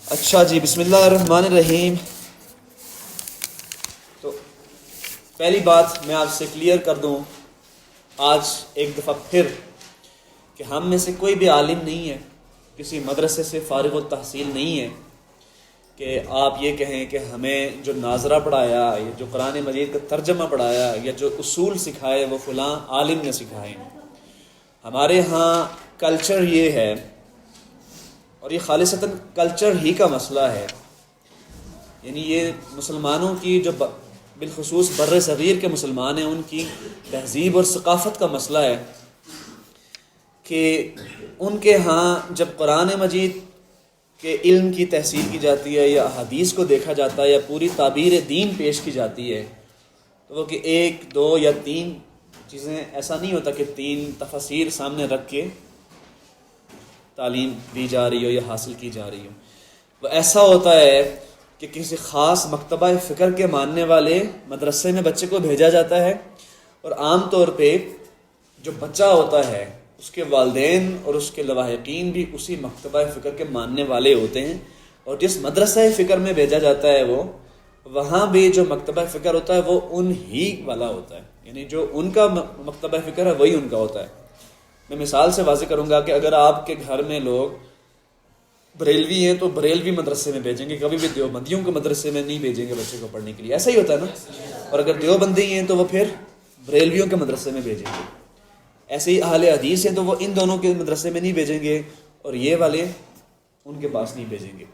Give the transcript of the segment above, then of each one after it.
اچھا جی، بسم اللہ الرحمن الرحیم۔ تو پہلی بات میں آپ سے کلیئر کر دوں آج ایک دفعہ پھر کہ ہم میں سے کوئی بھی عالم نہیں ہے، کسی مدرسے سے فارغ التحصیل نہیں ہے کہ آپ یہ کہیں کہ ہمیں جو ناظرہ پڑھایا یا جو قرآن مجید کا ترجمہ پڑھایا یا جو اصول سکھائے وہ فلاں عالم نے سکھائے۔ ہمارے ہاں کلچر یہ ہے، اور یہ خالصتاً کلچر ہی کا مسئلہ ہے، یعنی یہ مسلمانوں کی جو بالخصوص بر صغیر کے مسلمان ہیں ان کی تہذیب اور ثقافت کا مسئلہ ہے کہ ان کے ہاں جب قرآن مجید کے علم کی تحصیل کی جاتی ہے یا احادیث کو دیکھا جاتا ہے یا پوری تعبیر دین پیش کی جاتی ہے تو وہ کہ ایک دو یا تین چیزیں، ایسا نہیں ہوتا کہ تین تفاسیر سامنے رکھ کے تعلیم دی جا رہی ہو یا حاصل کی جا رہی ہو۔ وہ ایسا ہوتا ہے کہ کسی خاص مکتبہ فکر کے ماننے والے مدرسے میں بچے کو بھیجا جاتا ہے، اور عام طور پہ جو بچہ ہوتا ہے اس کے والدین اور اس کے لواحقین بھی اسی مکتبہ فکر کے ماننے والے ہوتے ہیں، اور جس مدرسہ فکر میں بھیجا جاتا ہے وہ وہاں بھی جو مکتبہ فکر ہوتا ہے وہ ان ہی والا ہوتا ہے، یعنی جو ان کا مکتبہ فکر ہے وہی ان کا ہوتا ہے۔ میں مثال سے واضح کروں گا کہ اگر آپ کے گھر میں لوگ بریلوی ہیں تو بریلوی مدرسے میں بھیجیں گے، کبھی بھی دیوبندیوں کے مدرسے میں نہیں بھیجیں گے بچے کو پڑھنے کے لیے، ایسا ہی ہوتا ہے نا۔ اور اگر دیوبندی ہیں تو وہ پھر بریلویوں کے مدرسے میں بھیجیں گے، ایسے ہی اہل حدیث ہیں تو وہ ان دونوں کے مدرسے میں نہیں بھیجیں گے اور یہ والے ان کے پاس نہیں بھیجیں گے۔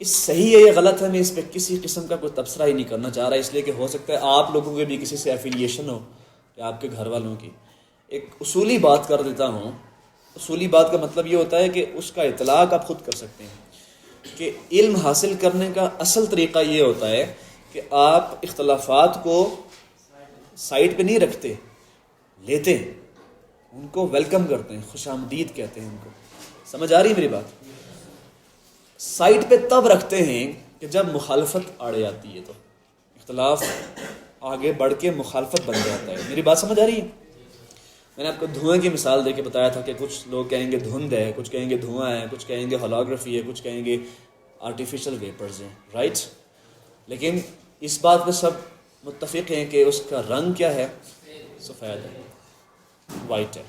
اس صحیح ہے یا غلط ہے، میں اس پہ کسی قسم کا کوئی تبصرہ ہی نہیں کرنا چاہ رہا، اس لیے کہ ہو سکتا ہے آپ لوگوں کے بھی کسی سے ایفیلیشن ہو یا آپ کے گھر والوں کی۔ ایک اصولی بات کر دیتا ہوں۔ اصولی بات کا مطلب یہ ہوتا ہے کہ اس کا اطلاق آپ خود کر سکتے ہیں کہ علم حاصل کرنے کا اصل طریقہ یہ ہوتا ہے کہ آپ اختلافات کو سائٹ پہ نہیں رکھتے، لیتے ہیں، ان کو ویلکم کرتے ہیں، خوش آمدید کہتے ہیں ان کو۔ سمجھ آ رہی ہے میری بات؟ سائٹ پہ تب رکھتے ہیں کہ جب مخالفت اڑ جاتی ہے، تو اختلاف آگے بڑھ کے مخالفت بن جاتا ہے۔ میری بات سمجھ آ رہی ہے؟ میں نے آپ کو دھوئیں کی مثال دے کے بتایا تھا کہ کچھ لوگ کہیں گے دھند ہے، کچھ کہیں گے دھواں ہے، کچھ کہیں گے ہولوگرافی ہے، کچھ کہیں گے آرٹیفیشل ویپرز ہیں، رائٹ؟ لیکن اس بات پہ سب متفق ہیں کہ اس کا رنگ کیا ہے؟ سفید ہے، وائٹ ہے۔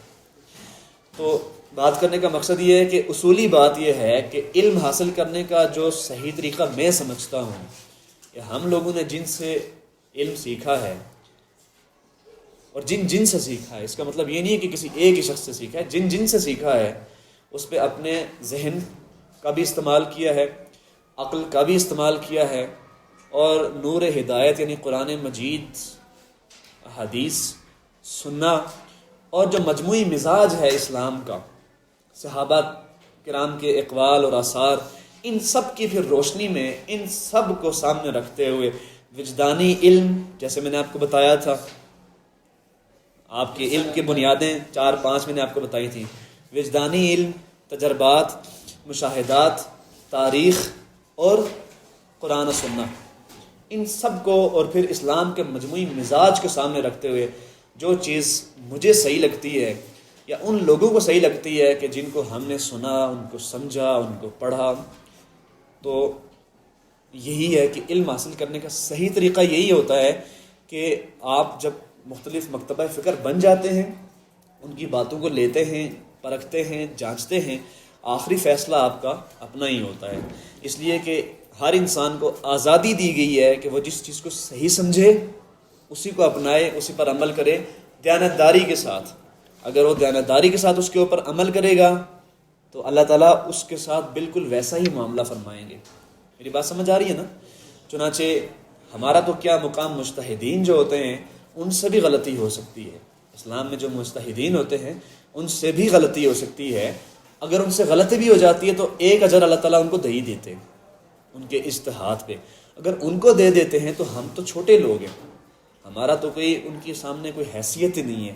تو بات کرنے کا مقصد یہ ہے کہ اصولی بات یہ ہے کہ علم حاصل کرنے کا جو صحیح طریقہ میں سمجھتا ہوں کہ ہم لوگوں نے جن سے علم سیکھا ہے اور جن سے سیکھا ہے، اس کا مطلب یہ نہیں ہے کہ کسی ایک ہی شخص سے سیکھا ہے، جن سے سیکھا ہے اس پہ اپنے ذہن کا بھی استعمال کیا ہے، عقل کا بھی استعمال کیا ہے، اور نور ہدایت یعنی قرآن مجید، حدیث، سننا، اور جو مجموعی مزاج ہے اسلام کا، صحابہ کرام کے اقوال اور آثار، ان سب کی پھر روشنی میں ان سب کو سامنے رکھتے ہوئے وجدانی علم، جیسے میں نے آپ کو بتایا تھا، آپ کے علم کی بنیادیں 4-5 میں نے آپ کو بتائی تھیں، وجدانی علم، تجربات، مشاہدات، تاریخ اور قرآن و سنت، ان سب کو اور پھر اسلام کے مجموعی مزاج کو سامنے رکھتے ہوئے جو چیز مجھے صحیح لگتی ہے یا ان لوگوں کو صحیح لگتی ہے کہ جن کو ہم نے سنا، ان کو سمجھا، ان کو پڑھا، تو یہی ہے کہ علم حاصل کرنے کا صحیح طریقہ یہی ہوتا ہے کہ آپ جب مختلف مکتبہ فکر بن جاتے ہیں، ان کی باتوں کو لیتے ہیں، پرکھتے ہیں، جانچتے ہیں، آخری فیصلہ آپ کا اپنا ہی ہوتا ہے، اس لیے کہ ہر انسان کو آزادی دی گئی ہے کہ وہ جس چیز کو صحیح سمجھے اسی کو اپنائے، اسی پر عمل کرے دیانتداری کے ساتھ۔ اگر وہ دیانتداری کے ساتھ اس کے اوپر عمل کرے گا تو اللہ تعالیٰ اس کے ساتھ بالکل ویسا ہی معاملہ فرمائیں گے۔ میری بات سمجھ آ رہی ہے نا؟ چنانچہ ہمارا تو کیا مقام، مجتہدین جو ہوتے ہیں ان سے بھی غلطی ہو سکتی ہے، اسلام میں جو مجتہدین ہوتے ہیں ان سے بھی غلطی ہو سکتی ہے، اگر ان سے غلطی بھی ہو جاتی ہے تو ایک اجر اللہ تعالیٰ ان کو دے ہی دیتے ہیں ان کے اجتہاد پہ۔ اگر ان کو دے دیتے ہیں تو ہم تو چھوٹے لوگ ہیں، ہمارا تو کوئی ان کے سامنے کوئی حیثیت ہی نہیں ہے،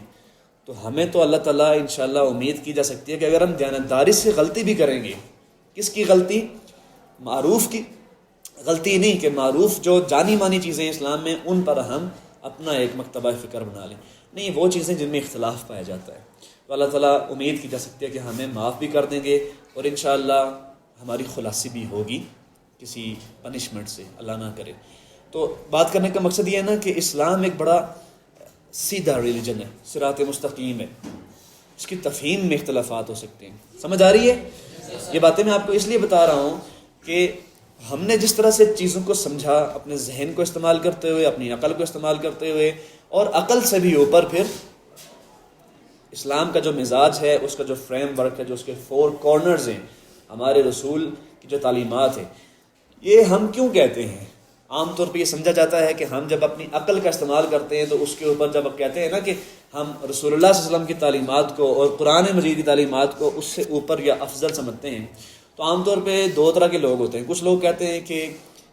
تو ہمیں تو اللہ تعالیٰ انشاءاللہ امید کی جا سکتی ہے کہ اگر ہم دیانتداری سے غلطی بھی کریں گے، کس کی غلطی؟ معروف کی غلطی نہیں، کہ معروف جو جانی مانی چیزیں اسلام میں ان پر ہم اپنا ایک مکتبہ فکر بنا لیں، نہیں وہ چیزیں جن میں اختلاف پایا جاتا ہے، تو اللہ تعالیٰ امید کی جا سکتی ہے کہ ہمیں معاف بھی کر دیں گے، اور انشاءاللہ ہماری خلاصی بھی ہوگی کسی پنشمنٹ سے، اللہ نہ کرے۔ تو بات کرنے کا مقصد یہ ہے نا کہ اسلام ایک بڑا سیدھا ریلیجن ہے، صراط مستقیم ہے، اس کی تفہیم میں اختلافات ہو سکتے ہیں۔ سمجھ آ رہی ہے؟ یہ باتیں میں آپ کو اس لیے بتا رہا ہوں کہ ہم نے جس طرح سے چیزوں کو سمجھا، اپنے ذہن کو استعمال کرتے ہوئے، اپنی عقل کو استعمال کرتے ہوئے، اور عقل سے بھی اوپر پھر اسلام کا جو مزاج ہے، اس کا جو فریم ورک ہے، جو اس کے 4 کارنرز ہیں، ہمارے رسول کی جو تعلیمات ہیں، یہ ہم کیوں کہتے ہیں؟ عام طور پہ یہ سمجھا جاتا ہے کہ ہم جب اپنی عقل کا استعمال کرتے ہیں تو اس کے اوپر جب کہتے ہیں نا کہ ہم رسول اللہ صلی اللہ علیہ وسلم کی تعلیمات کو اور قرآن مجید کی تعلیمات کو اس سے اوپر یا افضل سمجھتے ہیں، تو عام طور پہ 2 طرح کے لوگ ہوتے ہیں۔ کچھ لوگ کہتے ہیں کہ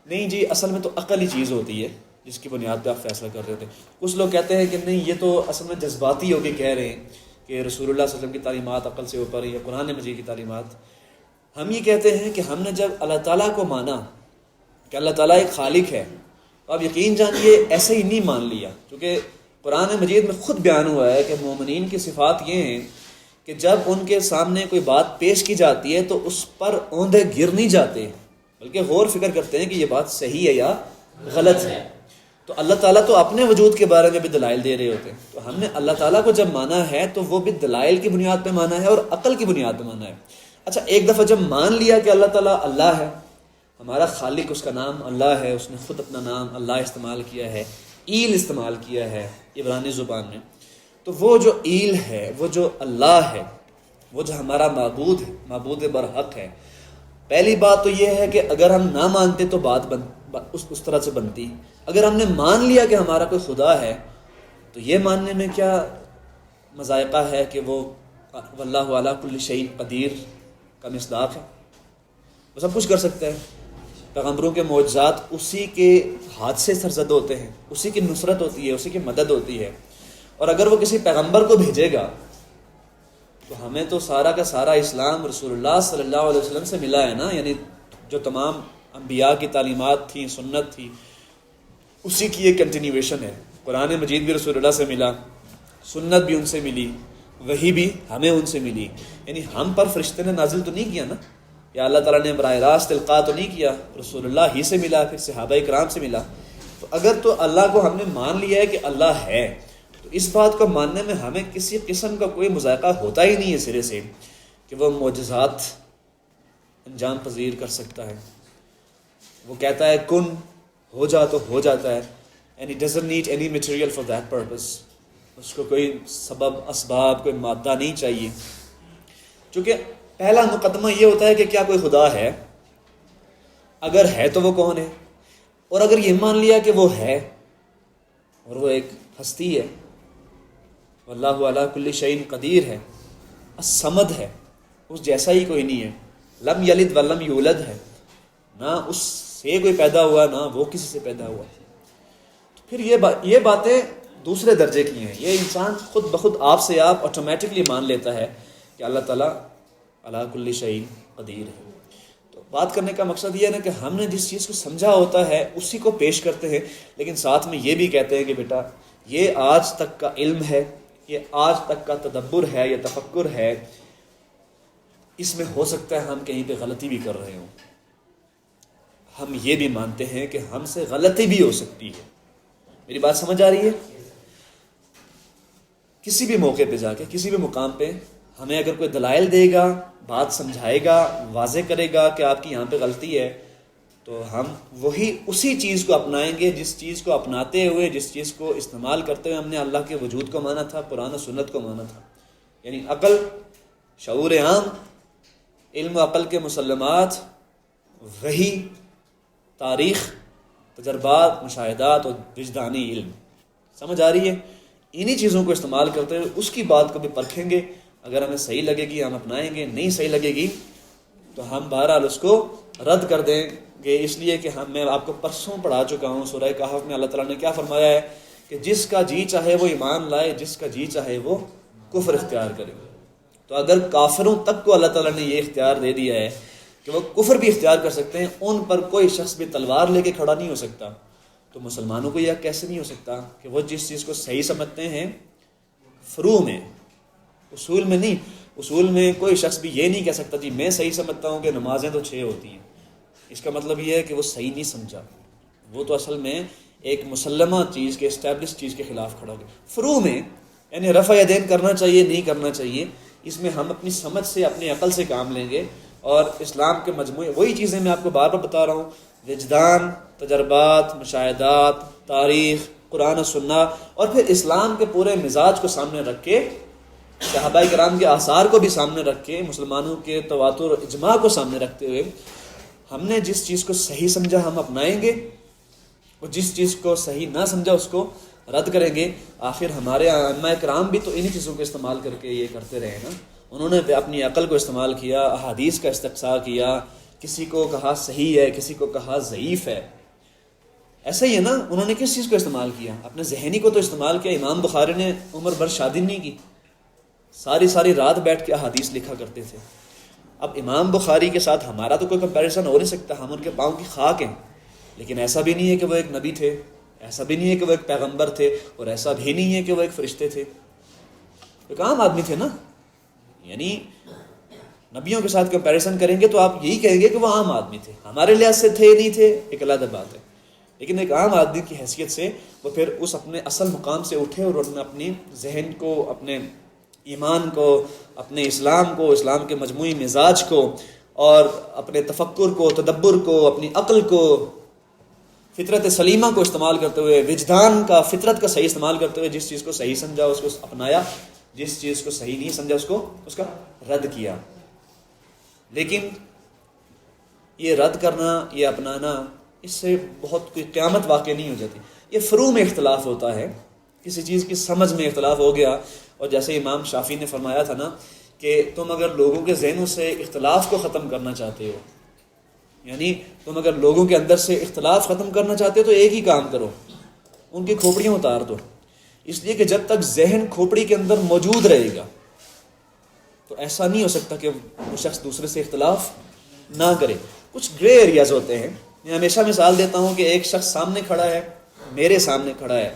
نہیں جی، اصل میں تو عقل ہی چیز ہوتی ہے جس کی بنیاد پہ آپ فیصلہ کر رہے ہوتے ہیں۔ کچھ لوگ کہتے ہیں کہ نہیں، یہ تو اصل میں جذباتی ہو کے کہہ رہے ہیں کہ رسول اللہ صلی اللہ علیہ وسلم کی تعلیمات عقل سے اوپر ہے یا قرآن مجید کی تعلیمات۔ ہم یہ کہتے ہیں کہ ہم نے جب اللہ تعالیٰ کو مانا کہ اللہ تعالیٰ ایک خالق ہے، تو آپ یقین جانیے ایسے ہی نہیں مان لیا، کیونکہ قرآن مجید میں خود بیان ہوا ہے کہ مومنین کی صفات یہ ہیں کہ جب ان کے سامنے کوئی بات پیش کی جاتی ہے تو اس پر اوندھے گر نہیں جاتے، بلکہ غور فکر کرتے ہیں کہ یہ بات صحیح ہے یا غلط ہے۔ تو اللہ تعالیٰ تو اپنے وجود کے بارے میں بھی دلائل دے رہے ہوتے ہیں، تو ہم نے اللہ تعالیٰ کو جب مانا ہے تو وہ بھی دلائل کی بنیاد پہ مانا ہے اور عقل کی بنیاد پہ مانا ہے۔ اچھا، ایک دفعہ جب مان لیا کہ اللہ تعالیٰ اللہ ہے، ہمارا خالق، اس کا نام اللہ ہے، اس نے خود اپنا نام اللہ استعمال کیا ہے، ایل استعمال کیا ہے عبرانی زبان میں، تو وہ جو ایل ہے، وہ جو اللہ ہے، وہ جو ہمارا معبود ہے، معبود برحق ہے، پہلی بات تو یہ ہے کہ اگر ہم نہ مانتے تو بات اس طرح سے بنتی۔ اگر ہم نے مان لیا کہ ہمارا کوئی خدا ہے تو یہ ماننے میں کیا مذائقہ ہے کہ وہ واللہ علی کل شیء قدیر کا مصداق ہے، وہ سب کچھ کر سکتا ہے۔ پیغمبروں کے معجزات اسی کے ہاتھ سے سرزد ہوتے ہیں، اسی کی نصرت ہوتی ہے، اسی کی مدد ہوتی ہے، اور اگر وہ کسی پیغمبر کو بھیجے گا تو ہمیں تو سارا کا سارا اسلام رسول اللہ صلی اللہ علیہ وسلم سے ملا ہے نا، یعنی جو تمام انبیاء کی تعلیمات تھیں، سنت تھی، اسی کی ایک کنٹینیویشن ہے۔ قرآن مجید بھی رسول اللہ سے ملا، سنت بھی ان سے ملی، وحی بھی ہمیں ان سے ملی، یعنی ہم پر فرشتے نے نازل تو نہیں کیا نا، یا اللہ تعالیٰ نے براہ راست القاء تو نہیں کیا، رسول اللہ ہی سے ملا، پھر صحابہ کرام سے ملا۔ تو اگر تو اللہ کو ہم نے مان لیا ہے کہ اللہ ہے، تو اس بات کو ماننے میں ہمیں کسی قسم کا کوئی مذائقہ ہوتا ہی نہیں ہے سرے سے کہ وہ معجزات انجام پذیر کر سکتا ہے۔ وہ کہتا ہے کن، ہو جا تو ہو جاتا ہے، and it doesn't need any material for that purpose۔ اس کو کوئی سبب، اسباب، کوئی مادہ نہیں چاہیے۔ چونکہ پہلا مقدمہ یہ ہوتا ہے کہ کیا کوئی خدا ہے، اگر ہے تو وہ کون ہے، اور اگر یہ مان لیا کہ وہ ہے اور وہ ایک ہستی ہے، واللہ علی کل شیء قدیر ہے، الصمد ہے، اس جیسا ہی کوئی نہیں ہے، لم یلد ولم یولد ہے، نہ اس سے کوئی پیدا ہوا نہ وہ کسی سے پیدا ہوا، تو پھر یہ باتیں دوسرے درجے کی ہیں۔ یہ انسان خود بخود آپ سے آپ آٹومیٹکلی مان لیتا ہے کہ اللہ تعالیٰ علی کل شیء قدیر ہے۔ تو بات کرنے کا مقصد یہ ہے نا کہ ہم نے جس چیز کو سمجھا ہوتا ہے اسی کو پیش کرتے ہیں، لیکن ساتھ میں یہ بھی کہتے ہیں کہ بیٹا یہ آج تک کا علم ہے، یہ آج تک کا تدبر ہے یا تفکر ہے، اس میں ہو سکتا ہے ہم کہیں پہ غلطی بھی کر رہے ہوں۔ ہم یہ بھی مانتے ہیں کہ ہم سے غلطی بھی ہو سکتی ہے۔ میری بات سمجھ آ رہی ہے؟ کسی بھی موقع پہ جا کے، کسی بھی مقام پہ ہمیں اگر کوئی دلائل دے گا، بات سمجھائے گا، واضح کرے گا کہ آپ کی یہاں پہ غلطی ہے، تو ہم وہی اسی چیز کو اپنائیں گے جس چیز کو اپناتے ہوئے، جس چیز کو استعمال کرتے ہوئے ہم نے اللہ کے وجود کو مانا تھا، قرآن و سنت کو مانا تھا۔ یعنی عقل، شعور عام، علم و عقل کے مسلمات، وحی، تاریخ، تجربات، مشاہدات اور وجدانی علم۔ سمجھ آ رہی ہے؟ انہی چیزوں کو استعمال کرتے ہوئے اس کی بات کو بھی پرکھیں گے، اگر ہمیں صحیح لگے گی ہم اپنائیں گے، نہیں صحیح لگے گی تو ہم بہرحال اس کو رد کر دیں گے، اس لیے کہ میں آپ کو پرسوں پڑھا چکا ہوں سورہ کہف میں اللہ تعالیٰ نے کیا فرمایا ہے کہ جس کا جی چاہے وہ ایمان لائے، جس کا جی چاہے وہ کفر اختیار کرے۔ تو اگر کافروں تک کو اللہ تعالیٰ نے یہ اختیار دے دیا ہے کہ وہ کفر بھی اختیار کر سکتے ہیں، ان پر کوئی شخص بھی تلوار لے کے کھڑا نہیں ہو سکتا، تو مسلمانوں کو یہ کیسے نہیں ہو سکتا کہ وہ جس چیز کو صحیح سمجھتے ہیں، فروع میں، اصول میں نہیں، اصول میں کوئی شخص بھی یہ نہیں کہہ سکتا جی میں صحیح سمجھتا ہوں کہ نمازیں تو 6 ہوتی ہیں، اس کا مطلب یہ ہے کہ وہ صحیح نہیں سمجھا، وہ تو اصل میں ایک مسلمہ چیز کے اسٹیبلش چیز کے خلاف کھڑا ہو گیا۔ فروع میں یعنی رفع یدین کرنا چاہیے نہیں کرنا چاہیے، اس میں ہم اپنی سمجھ سے اپنی عقل سے کام لیں گے، اور اسلام کے مجموعے وہی چیزیں میں آپ کو بار بار بتا رہا ہوں، وجدان، تجربات، مشاہدات، تاریخ، قرآن و سنہ، اور پھر اسلام کے پورے مزاج کو سامنے رکھ کے، صحابہ کرام کے آثار کو بھی سامنے رکھ کے، مسلمانوں کے تواتر اور اجماع کو سامنے رکھتے ہوئے ہم نے جس چیز کو صحیح سمجھا ہم اپنائیں گے، اور جس چیز کو صحیح نہ سمجھا اس کو رد کریں گے۔ آخر ہمارے ائمہ کرام بھی تو انہی چیزوں کو استعمال کر کے یہ کرتے رہے نا، انہوں نے اپنی عقل کو استعمال کیا، احادیث کا استقصاء کیا، کسی کو کہا صحیح ہے، کسی کو کہا ضعیف ہے۔ ایسا ہی ہے نا، انہوں نے کس چیز کو استعمال کیا؟ اپنے ذہنی کو تو استعمال کیا۔ امام بخاری نے عمر بھر شادی نہیں کی، ساری رات بیٹھ کے احادیث لکھا کرتے تھے۔ اب امام بخاری کے ساتھ ہمارا تو کوئی کمپیریزن ہو نہیں سکتا، ہم ان کے پاؤں کی خاک ہیں، لیکن ایسا بھی نہیں ہے کہ وہ ایک نبی تھے، ایسا بھی نہیں ہے کہ وہ ایک پیغمبر تھے، اور ایسا بھی نہیں ہے کہ وہ ایک فرشتے تھے، ایک عام آدمی تھے نا۔ یعنی نبیوں کے ساتھ کمپیریزن کریں گے تو آپ یہی کہیں گے کہ وہ عام آدمی تھے، ہمارے لحاظ سے تھے نہیں تھے ایک علیحدہ بات ہے، لیکن ایک عام آدمی کی حیثیت سے وہ پھر اس اپنے اصل مقام سے اٹھے، اور انہوں نے اپنی ذہن کو، اپنے ایمان کو، اپنے اسلام کو، اسلام کے مجموعی مزاج کو، اور اپنے تفکر کو، تدبر کو، اپنی عقل کو، فطرت سلیمہ کو استعمال کرتے ہوئے، وجدان کا، فطرت کا صحیح استعمال کرتے ہوئے جس چیز کو صحیح سمجھا اس کو اپنایا، جس چیز کو صحیح نہیں سمجھا اس کا رد کیا۔ لیکن یہ رد کرنا، یہ اپنانا، اس سے بہت کوئی قیامت واقع نہیں ہو جاتی۔ یہ فروع میں اختلاف ہوتا ہے، کسی چیز کی سمجھ میں اختلاف ہو گیا، اور جیسے امام شافعی نے فرمایا تھا نا کہ تم اگر لوگوں کے ذہنوں سے اختلاف کو ختم کرنا چاہتے ہو، یعنی تم اگر لوگوں کے اندر سے اختلاف ختم کرنا چاہتے ہو تو ایک ہی کام کرو، ان کی کھوپڑیاں اتار دو، اس لیے کہ جب تک ذہن کھوپڑی کے اندر موجود رہے گا تو ایسا نہیں ہو سکتا کہ وہ شخص دوسرے سے اختلاف نہ کرے۔ کچھ گرے ایریاز ہوتے ہیں، میں ہمیشہ مثال دیتا ہوں کہ ایک شخص سامنے کھڑا ہے، میرے سامنے کھڑا ہے،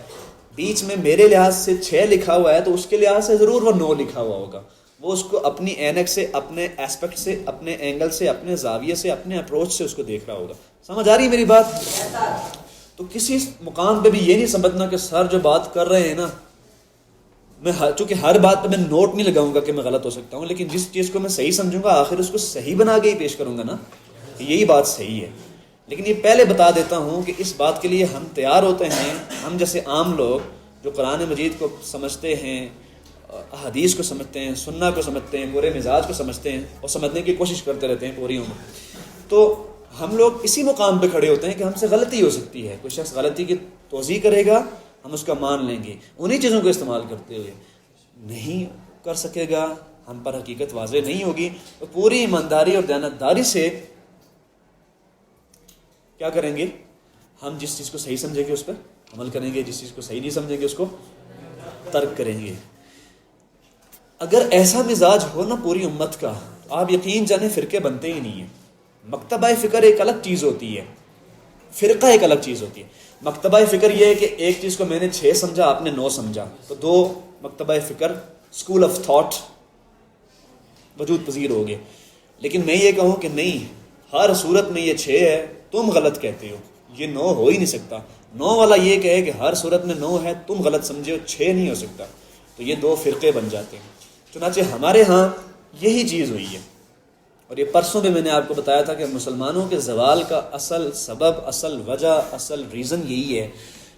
بیچ میں میرے لحاظ سے 6 لکھا ہوا ہے تو اس کے لحاظ سے ضرور وہ 9 لکھا ہوا ہوگا، وہ اس کو اپنی اینک سے، اپنے ایسپیکٹ سے، اپنے اینگل سے، اپنے زاویے سے، اپنے اپروچ سے اس کو دیکھ رہا ہوگا۔ سمجھ آ رہی ہے میری بات؟ تو کسی مقام پہ بھی یہ نہیں سمجھنا کہ سر جو بات کر رہے ہیں نا، میں چونکہ ہر بات پہ میں نوٹ نہیں لگاؤں گا کہ میں غلط ہو سکتا ہوں، لیکن جس چیز کو میں صحیح سمجھوں گا آخر اس کو صحیح بنا کے ہی پیش کروں گا نا، یہی بات صحیح ہے۔ لیکن یہ پہلے بتا دیتا ہوں کہ اس بات کے لیے ہم تیار ہوتے ہیں، ہم جیسے عام لوگ جو قرآن مجید کو سمجھتے ہیں، احادیث کو سمجھتے ہیں، سنہ کو سمجھتے ہیں، پورے مزاج کو سمجھتے ہیں اور سمجھنے کی کوشش کرتے رہتے ہیں پوری عمر، تو ہم لوگ اسی مقام پہ کھڑے ہوتے ہیں کہ ہم سے غلطی ہو سکتی ہے، کوئی شخص غلطی کی توضیح کرے گا ہم اس کا مان لیں گے، انہی چیزوں کو استعمال کرتے ہوئے نہیں کر سکے گا، ہم پر حقیقت واضح نہیں ہوگی، تو پوری ایمانداری اور دیانتداری سے کیا کریں گے؟ ہم جس چیز کو صحیح سمجھیں گے اس پر عمل کریں گے، جس چیز کو صحیح نہیں سمجھیں گے اس کو ترک کریں گے۔ اگر ایسا مزاج ہو نا پوری امت کا تو آپ یقین جانیں فرقے بنتے ہی نہیں ہیں۔ مکتبہ فکر ایک الگ چیز ہوتی ہے، فرقہ ایک الگ چیز ہوتی ہے۔ مکتبہ فکر یہ ہے کہ ایک چیز کو میں نے 6 سمجھا، آپ نے 9 سمجھا، تو 2 مکتبہ فکر، اسکول آف تھاٹ وجود پذیر ہو گئے۔ لیکن میں یہ کہوں کہ نہیں، ہر صورت میں یہ 6 ہے، تم غلط کہتے ہو، یہ 9 ہو ہی نہیں سکتا۔ 9 والا یہ کہے کہ ہر صورت میں 9 ہے، تم غلط سمجھے ہو، 6 نہیں ہو سکتا، تو یہ 2 فرقے بن جاتے ہیں۔ چنانچہ ہمارے ہاں یہی چیز ہوئی ہے، اور یہ پرسوں بھی میں نے آپ کو بتایا تھا کہ مسلمانوں کے زوال کا اصل سبب، اصل وجہ، اصل ریزن یہی ہے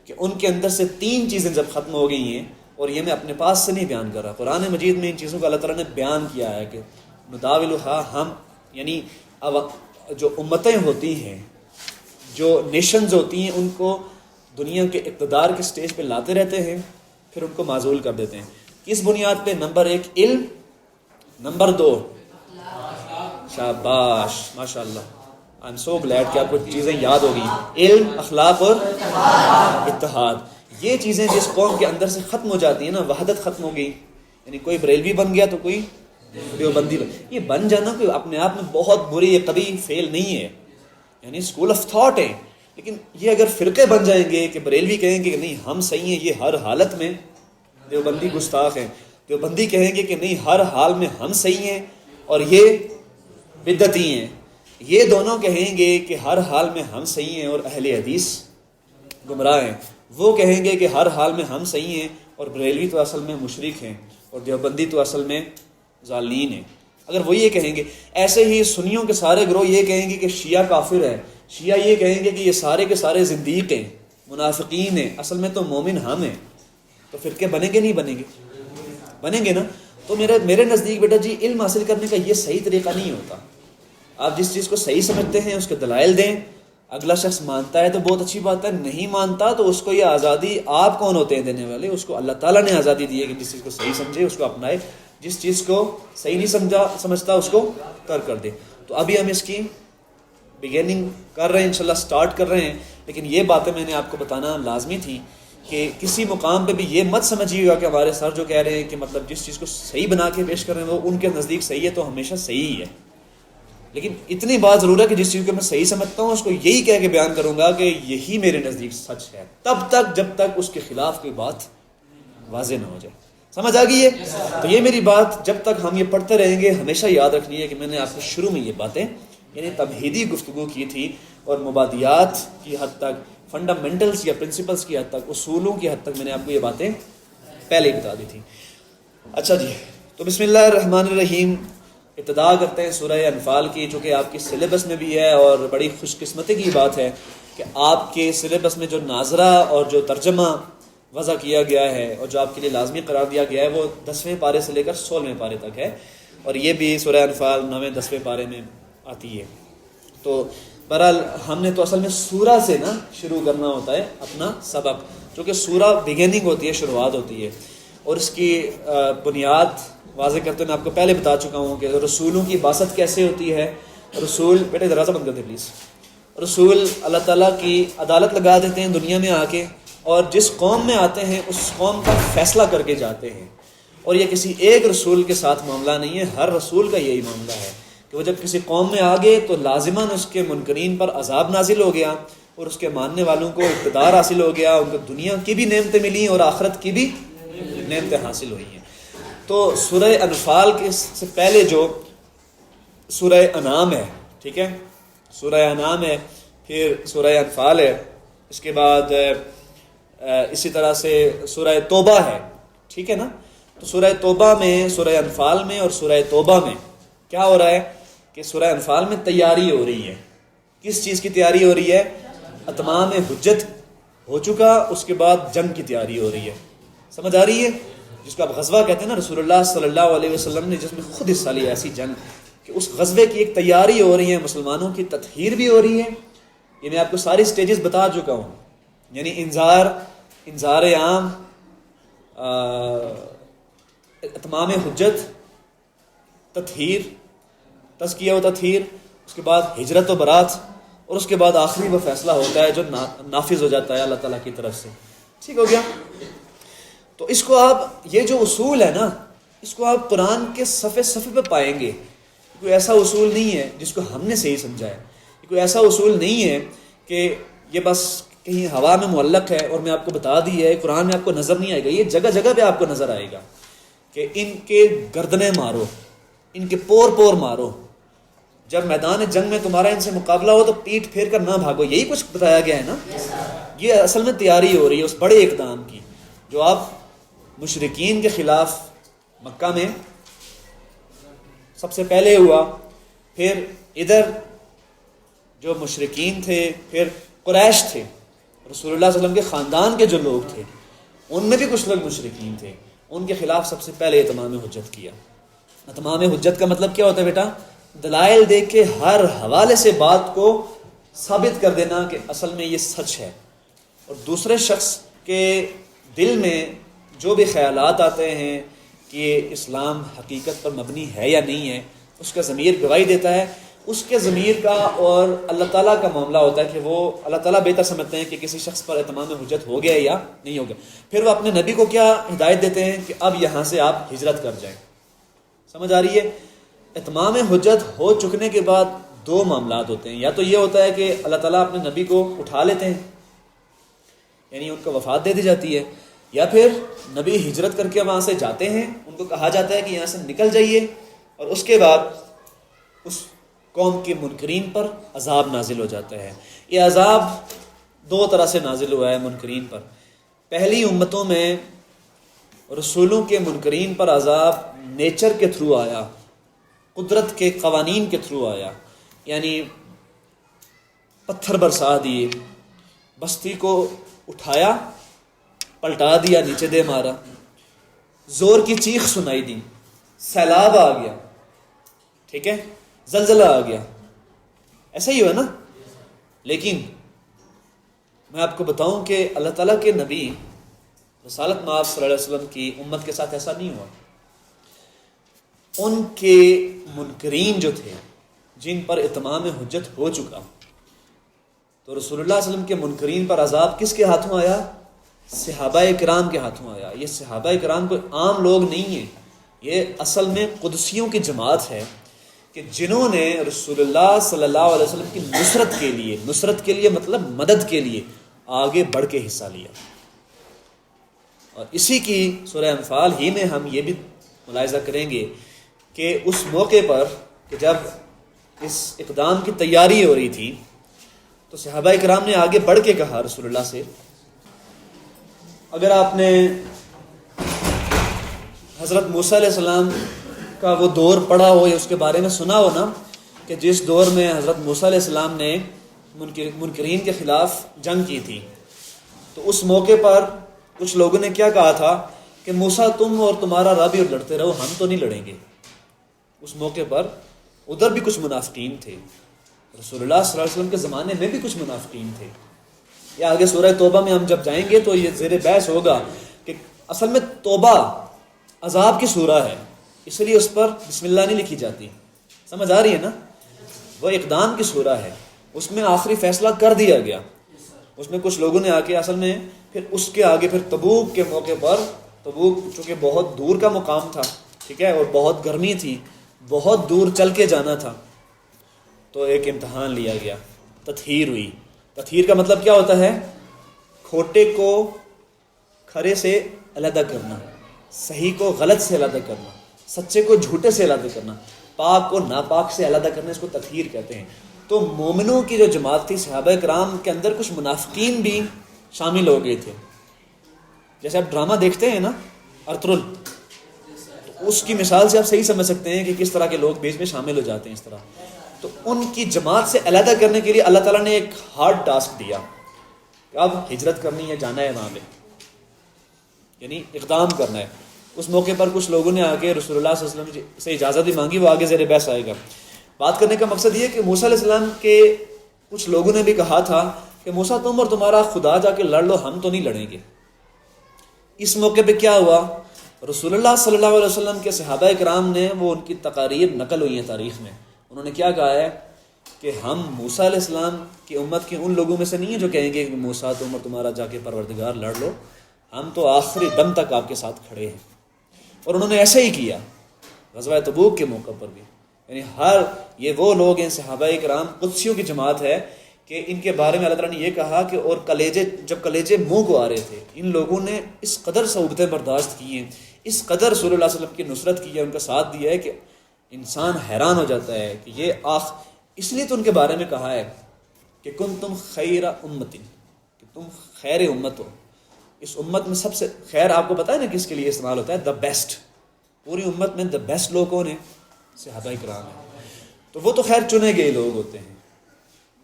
کہ ان کے اندر سے 3 چیزیں جب ختم ہو گئی ہیں، اور یہ میں اپنے پاس سے نہیں بیان کر رہا، قرآن مجید میں ان چیزوں کو اللہ تعالیٰ نے بیان کیا ہے کہ نداولھا، ہم یعنی جو امتیں ہوتی ہیں، جو نیشنز ہوتی ہیں، ان کو دنیا کے اقتدار کے سٹیج پہ لاتے رہتے ہیں، پھر ان کو معزول کر دیتے ہیں۔ کس بنیاد پہ؟ نمبر 1 علم، نمبر 2 شاباش، ماشاءاللہ، آئی ایم سو گلیڈ کہ آپ کو چیزیں یاد ہو گئی، علم، اخلاق اور اتحاد۔ یہ چیزیں جس قوم کے اندر سے ختم ہو جاتی ہیں نا، وحدت ختم ہو گئی، یعنی کوئی بریلوی بن گیا تو کوئی دیوبندی یہ بن جانا کوئی اپنے آپ میں بہت بری، یہ کبھی فیل نہیں ہے، یعنی اسکول آف تھاٹ ہے۔ لیکن یہ اگر فرقے بن جائیں گے کہ بریلوی کہیں گے کہ نہیں ہم صحیح ہیں، یہ ہر حالت میں دیوبندی گستاخ ہیں، دیوبندی کہیں گے کہ نہیں ہر حال میں ہم صحیح ہیں اور یہ بدعتی ہیں، یہ دونوں کہیں گے کہ ہر حال میں ہم صحیح ہیں اور اہل حدیث گمراہ ہیں، وہ کہیں گے کہ ہر حال میں ہم صحیح ہیں اور بریلوی تو اصل میں مشرک ہیں اور دیوبندی تو اصل میں ضالین ہیں، اگر وہ یہ کہیں گے۔ ایسے ہی سنیوں کے سارے گروہ یہ کہیں گے کہ شیعہ کافر ہے، شیعہ یہ کہیں گے کہ یہ سارے کے سارے زندیق ہیں، منافقین ہیں، اصل میں تو مومن ہم ہیں۔ تو فرقے بنیں گے نہیں بنیں گے؟ بنیں گے نا۔ تو میرے نزدیک بیٹا جی علم حاصل کرنے کا یہ صحیح طریقہ نہیں ہوتا۔ آپ جس چیز کو صحیح سمجھتے ہیں اس کے دلائل دیں، اگلا شخص مانتا ہے تو بہت اچھی بات ہے، نہیں مانتا تو اس کو یہ آزادی، آپ کون ہوتے ہیں دینے والے؟ اس کو اللہ تعالیٰ نے آزادی دی ہے کہ جس چیز کو صحیح سمجھے اس کو اپنائے، جس چیز کو صحیح نہیں سمجھتا اس کو ترک کر دے۔ تو ابھی ہم اس کی بگیننگ کر رہے ہیں، انشاءاللہ سٹارٹ کر رہے ہیں، لیکن یہ باتیں میں نے آپ کو بتانا لازمی تھی کہ کسی مقام پہ بھی یہ مت سمجھیے گا کہ ہمارے سر جو کہہ رہے ہیں کہ مطلب جس چیز کو صحیح بنا کے پیش کر رہے ہیں وہ ان کے نزدیک صحیح ہے تو ہمیشہ صحیح ہی ہے، لیکن اتنی بات ضرور ہے کہ جس چیز کو میں صحیح سمجھتا ہوں اس کو یہی کہہ کے بیان کروں گا کہ یہی میرے نزدیک سچ ہے، تب تک جب تک اس کے خلاف کوئی بات واضح نہ ہو جائے۔ سمجھ آ گئی ہے؟ تو یہ میری بات جب تک ہم یہ پڑھتے رہیں گے ہمیشہ یاد رکھنی ہے کہ میں نے آپ کو شروع میں یہ باتیں یعنی تمہیدی گفتگو کی تھی اور مبادیات کی حد تک، فنڈامنٹلز یا پرنسپلز کی حد تک، اصولوں کی حد تک میں نے آپ کو یہ باتیں پہلے ہی بتا دی تھی۔ اچھا جی، تو بسم اللہ الرحمن الرحیم، ابتدا کرتے ہیں سورہ انفال کی، چونکہ آپ کی سلیبس میں بھی ہے اور بڑی خوش قسمتی کی بات ہے کہ آپ کے سلیبس میں جو ناظرہ اور جو ترجمہ وضع کیا گیا ہے اور جو آپ کے لیے لازمی قرار دیا گیا ہے وہ 10ویں پارے سے لے کر 16ویں پارے تک ہے، اور یہ بھی سورہ انفال 9ویں 10ویں پارے میں آتی ہے۔ تو بہرحال ہم نے تو اصل میں سورہ سے نا شروع کرنا ہوتا ہے اپنا سبق، چونکہ سورہ بگیننگ ہوتی ہے، شروعات ہوتی ہے، اور اس کی بنیاد واضح کرتے میں آپ کو پہلے بتا چکا ہوں کہ رسولوں کی باسط کیسے ہوتی ہے۔ رسول، بیٹے دروازہ بند کر دے پلیز۔ رسول اللہ تعالیٰ کی عدالت لگا دیتے ہیں دنیا میں آ کے، اور جس قوم میں آتے ہیں اس قوم کا فیصلہ کر کے جاتے ہیں، اور یہ کسی ایک رسول کے ساتھ معاملہ نہیں ہے، ہر رسول کا یہی معاملہ ہے کہ وہ جب کسی قوم میں آ گئے تو لازماً اس کے منکرین پر عذاب نازل ہو گیا اور اس کے ماننے والوں کو اقتدار حاصل ہو گیا، ان کو دنیا کی بھی نعمتیں ملیں اور آخرت کی بھی نعمتیں حاصل ہوئی ہیں۔ تو سورہ انفال کے سے پہلے جو سورہ انعام ہے، ٹھیک ہے، سورہ انعام ہے، پھر سورہ انفال ہے، اس کے بعد اسی طرح سے سورہ توبہ ہے، ٹھیک ہے نا۔ تو سورہ توبہ میں، سورہ انفال میں اور سورہ توبہ میں کیا ہو رہا ہے کہ سورہ انفال میں تیاری ہو رہی ہے۔ کس چیز کی تیاری ہو رہی ہے؟ اتمام حجت ہو چکا، اس کے بعد جنگ کی تیاری ہو رہی ہے۔ سمجھ آ رہی ہے؟ جس کو آپ غزوہ کہتے ہیں نا، رسول اللہ صلی اللہ علیہ وسلم نے جس میں خود حصہ لیا، ایسی جنگ کہ اس غزوے کی ایک تیاری ہو رہی ہے، مسلمانوں کی تطہیر بھی ہو رہی ہے۔ یہ میں آپ کو ساری سٹیجز بتا چکا ہوں، یعنی انذار عام، اتمام حجت، تطہیر، تزکیہ و تطہیر، اس کے بعد ہجرت و برات، اور اس کے بعد آخری وہ فیصلہ ہوتا ہے جو نافذ ہو جاتا ہے اللہ تعالیٰ کی طرف سے۔ ٹھیک ہو گیا؟ تو اس کو آپ، یہ جو اصول ہے نا، اس کو آپ قرآن کے صفحے صفحے پہ پائیں گے۔ کوئی ایسا اصول نہیں ہے جس کو ہم نے صحیح سمجھا ہے، کوئی ایسا اصول نہیں ہے کہ یہ بس کہیں ہوا میں معلق ہے اور میں آپ کو بتا دی ہے، قرآن میں آپ کو نظر نہیں آئے گا، یہ جگہ جگہ پہ آپ کو نظر آئے گا کہ ان کے گردنیں مارو، ان کے پور پور مارو، جب میدان جنگ میں تمہارا ان سے مقابلہ ہو تو پیٹ پھیر کر نہ بھاگو، یہی کچھ بتایا گیا ہے نا۔ یہ اصل میں تیاری ہو رہی ہے اس بڑے اقدام کی جو آپ مشرکین کے خلاف مکہ میں سب سے پہلے ہوا، پھر ادھر جو مشرکین تھے، پھر قریش تھے، رسول اللہ صلی اللہ علیہ وسلم کے خاندان کے جو لوگ تھے ان میں بھی کچھ لوگ مشرکین تھے، ان کے خلاف سب سے پہلے اتمام حجت کیا۔ اتمام حجت کا مطلب کیا ہوتا ہے بیٹا؟ دلائل دیکھ کے ہر حوالے سے بات کو ثابت کر دینا کہ اصل میں یہ سچ ہے، اور دوسرے شخص کے دل میں جو بھی خیالات آتے ہیں کہ اسلام حقیقت پر مبنی ہے یا نہیں ہے، اس کا ضمیر گواہی دیتا ہے، اس کے ضمیر کا اور اللہ تعالیٰ کا معاملہ ہوتا ہے کہ وہ اللہ تعالیٰ بہتر سمجھتے ہیں کہ کسی شخص پر اتمام حجت ہو گیا یا نہیں ہو گیا۔ پھر وہ اپنے نبی کو کیا ہدایت دیتے ہیں کہ اب یہاں سے آپ ہجرت کر جائیں۔ سمجھ آ رہی ہے؟ اتمام حجت ہو چکنے کے بعد دو معاملات ہوتے ہیں، یا تو یہ ہوتا ہے کہ اللہ تعالیٰ اپنے نبی کو اٹھا لیتے ہیں، یعنی ان کو وفات دے دی جاتی ہے، یا پھر نبی ہجرت کر کے وہاں سے جاتے ہیں، ان کو کہا جاتا ہے کہ یہاں سے نکل جائیے، اور اس کے بعد اس قوم کے منکرین پر عذاب نازل ہو جاتا ہے۔ یہ عذاب دو طرح سے نازل ہوا ہے منکرین پر۔ پہلی امتوں میں رسولوں کے منکرین پر عذاب نیچر کے تھرو آیا، قدرت کے قوانین کے تھرو آیا، یعنی پتھر برسا دیے، بستی کو اٹھایا، پلٹا دیا، نیچے دے مارا، زور کی چیخ سنائی دی، سیلاب آ گیا، ٹھیک ہے، زلزلہ آ گیا، ایسا ہی ہوا نا۔ لیکن میں آپ کو بتاؤں کہ اللہ تعالیٰ کے نبی رسالت مآب صلی اللہ علیہ وسلم کی امت کے ساتھ ایسا نہیں ہوا۔ ان کے منکرین جو تھے، جن پر اتمام حجت ہو چکا، تو رسول اللہ صلی اللہ علیہ وسلم کے منکرین پر عذاب کس کے ہاتھوں آیا؟ صحابہ کرام کے ہاتھوں آیا۔ یہ صحابہ کرام کوئی عام لوگ نہیں ہیں، یہ اصل میں قدسیوں کی جماعت ہے کہ جنہوں نے رسول اللہ صلی اللہ علیہ وسلم کی نصرت کے لیے مطلب مدد کے لیے آگے بڑھ کے حصہ لیا۔ اور اسی کی سورہ انفال ہی میں ہم یہ بھی ملاحظہ کریں گے کہ اس موقع پر کہ جب اس اقدام کی تیاری ہو رہی تھی تو صحابہ کرام نے آگے بڑھ کے کہا رسول اللہ سے۔ اگر آپ نے حضرت موسیٰ علیہ السلام کا وہ دور پڑھا ہو یا اس کے بارے میں سنا ہو نا، کہ جس دور میں حضرت موسیٰ علیہ السلام نے منکرین کے خلاف جنگ کی تھی، تو اس موقع پر کچھ لوگوں نے کیا کہا تھا کہ موسیٰ تم اور تمہارا رب ہی لڑتے رہو، ہم تو نہیں لڑیں گے۔ اس موقع پر ادھر بھی کچھ منافقین تھے، رسول اللہ صلی اللہ علیہ وسلم کے زمانے میں بھی کچھ منافقین تھے۔ یا آگے سورہ توبہ میں ہم جب جائیں گے تو یہ زیر بحث ہوگا کہ اصل میں توبہ عذاب کی سورہ ہے، اس لیے اس پر بسم اللہ نہیں لکھی جاتی، سمجھ آ رہی ہے نا؟ وہ اقدام کی سورہ ہے، اس میں آخری فیصلہ کر دیا گیا۔ اس میں کچھ لوگوں نے آ کے اصل میں پھر اس کے آگے پھر تبوک کے موقع پر، تبوک چونکہ بہت دور کا مقام تھا، ٹھیک ہے، اور بہت گرمی تھی، بہت دور چل کے جانا تھا، تو ایک امتحان لیا گیا، تطہیر ہوئی۔ تطہیر کا مطلب کیا ہوتا ہے؟ کھوٹے کو کھرے سے علیحدہ کرنا، صحیح کو غلط سے علیحدہ کرنا، سچے کو جھوٹے سے علیحدہ کرنا، پاک کو ناپاک سے علیحدہ کرنا، اس کو تطہیر کہتے ہیں۔ تو مومنوں کی جو جماعت تھی، صحابہ کرام کے اندر کچھ منافقین بھی شامل ہو گئے تھے۔ جیسے آپ ڈرامہ دیکھتے ہیں نا، ارطغرل، تو اس کی مثال سے آپ صحیح سمجھ سکتے ہیں کہ کس طرح کے لوگ بیچ میں شامل ہو جاتے ہیں اس طرح۔ تو ان کی جماعت سے علیحدہ کرنے کے لیے اللہ تعالیٰ نے ایک ہارڈ ٹاسک دیا کہ اب ہجرت کرنی ہے، جانا ہے وہاں پہ، یعنی اقدام کرنا ہے۔ اس موقع پر کچھ لوگوں نے آگے رسول اللہ صلی اللہ علیہ وسلم سے اجازت بھی مانگی، وہ آگے زیر بحث آئے گا۔ بات کرنے کا مقصد یہ کہ موسیٰ علیہ السلام کے کچھ لوگوں نے بھی کہا تھا کہ موسیٰ تم اور تمہارا خدا جا کے لڑ لو، ہم تو نہیں لڑیں گے۔ اس موقع پہ کیا ہوا؟ رسول اللہ صلی اللہ علیہ وسلم کے صحابہ کرام نے، وہ ان کی تقاریر نقل ہوئی ہیں تاریخ میں، انہوں نے کیا کہا ہے کہ ہم موسیٰ علیہ السلام کی امت کے ان لوگوں میں سے نہیں ہیں جو کہیں گے کہ موسیٰ تم اور تمہارا جا کے پروردگار لڑ لو، ہم تو آخری دم تک آپ کے ساتھ کھڑے ہیں۔ اور انہوں نے ایسا ہی کیا غزوہ تبوک کے موقع پر بھی۔ یعنی یہ وہ لوگ ہیں، صحابہ کرام قدسیوں کی جماعت ہے، کہ ان کے بارے میں اللہ تعالیٰ نے یہ کہا کہ اور جب کلیجے منہ کو آ رہے تھے، ان لوگوں نے اس قدر صعوبتیں برداشت کی ہیں، اس قدر رسول اللہ صلی اللہ علیہ وسلم کی نصرت کی ہے، ان کا ساتھ دیا ہے کہ انسان حیران ہو جاتا ہے کہ یہ اس لیے تو ان کے بارے میں کہا ہے کہ تم خیر امت، کہ تم خیر امت ہو۔ اس امت میں سب سے خیر آپ کو پتا ہے نا کس کے لیے استعمال ہوتا ہے؟ The best. پوری امت میں دا بیسٹ لوگ کون ہیں؟ صحابہ کرام ہیں۔ تو وہ تو خیر چنے گئے لوگ ہوتے ہیں،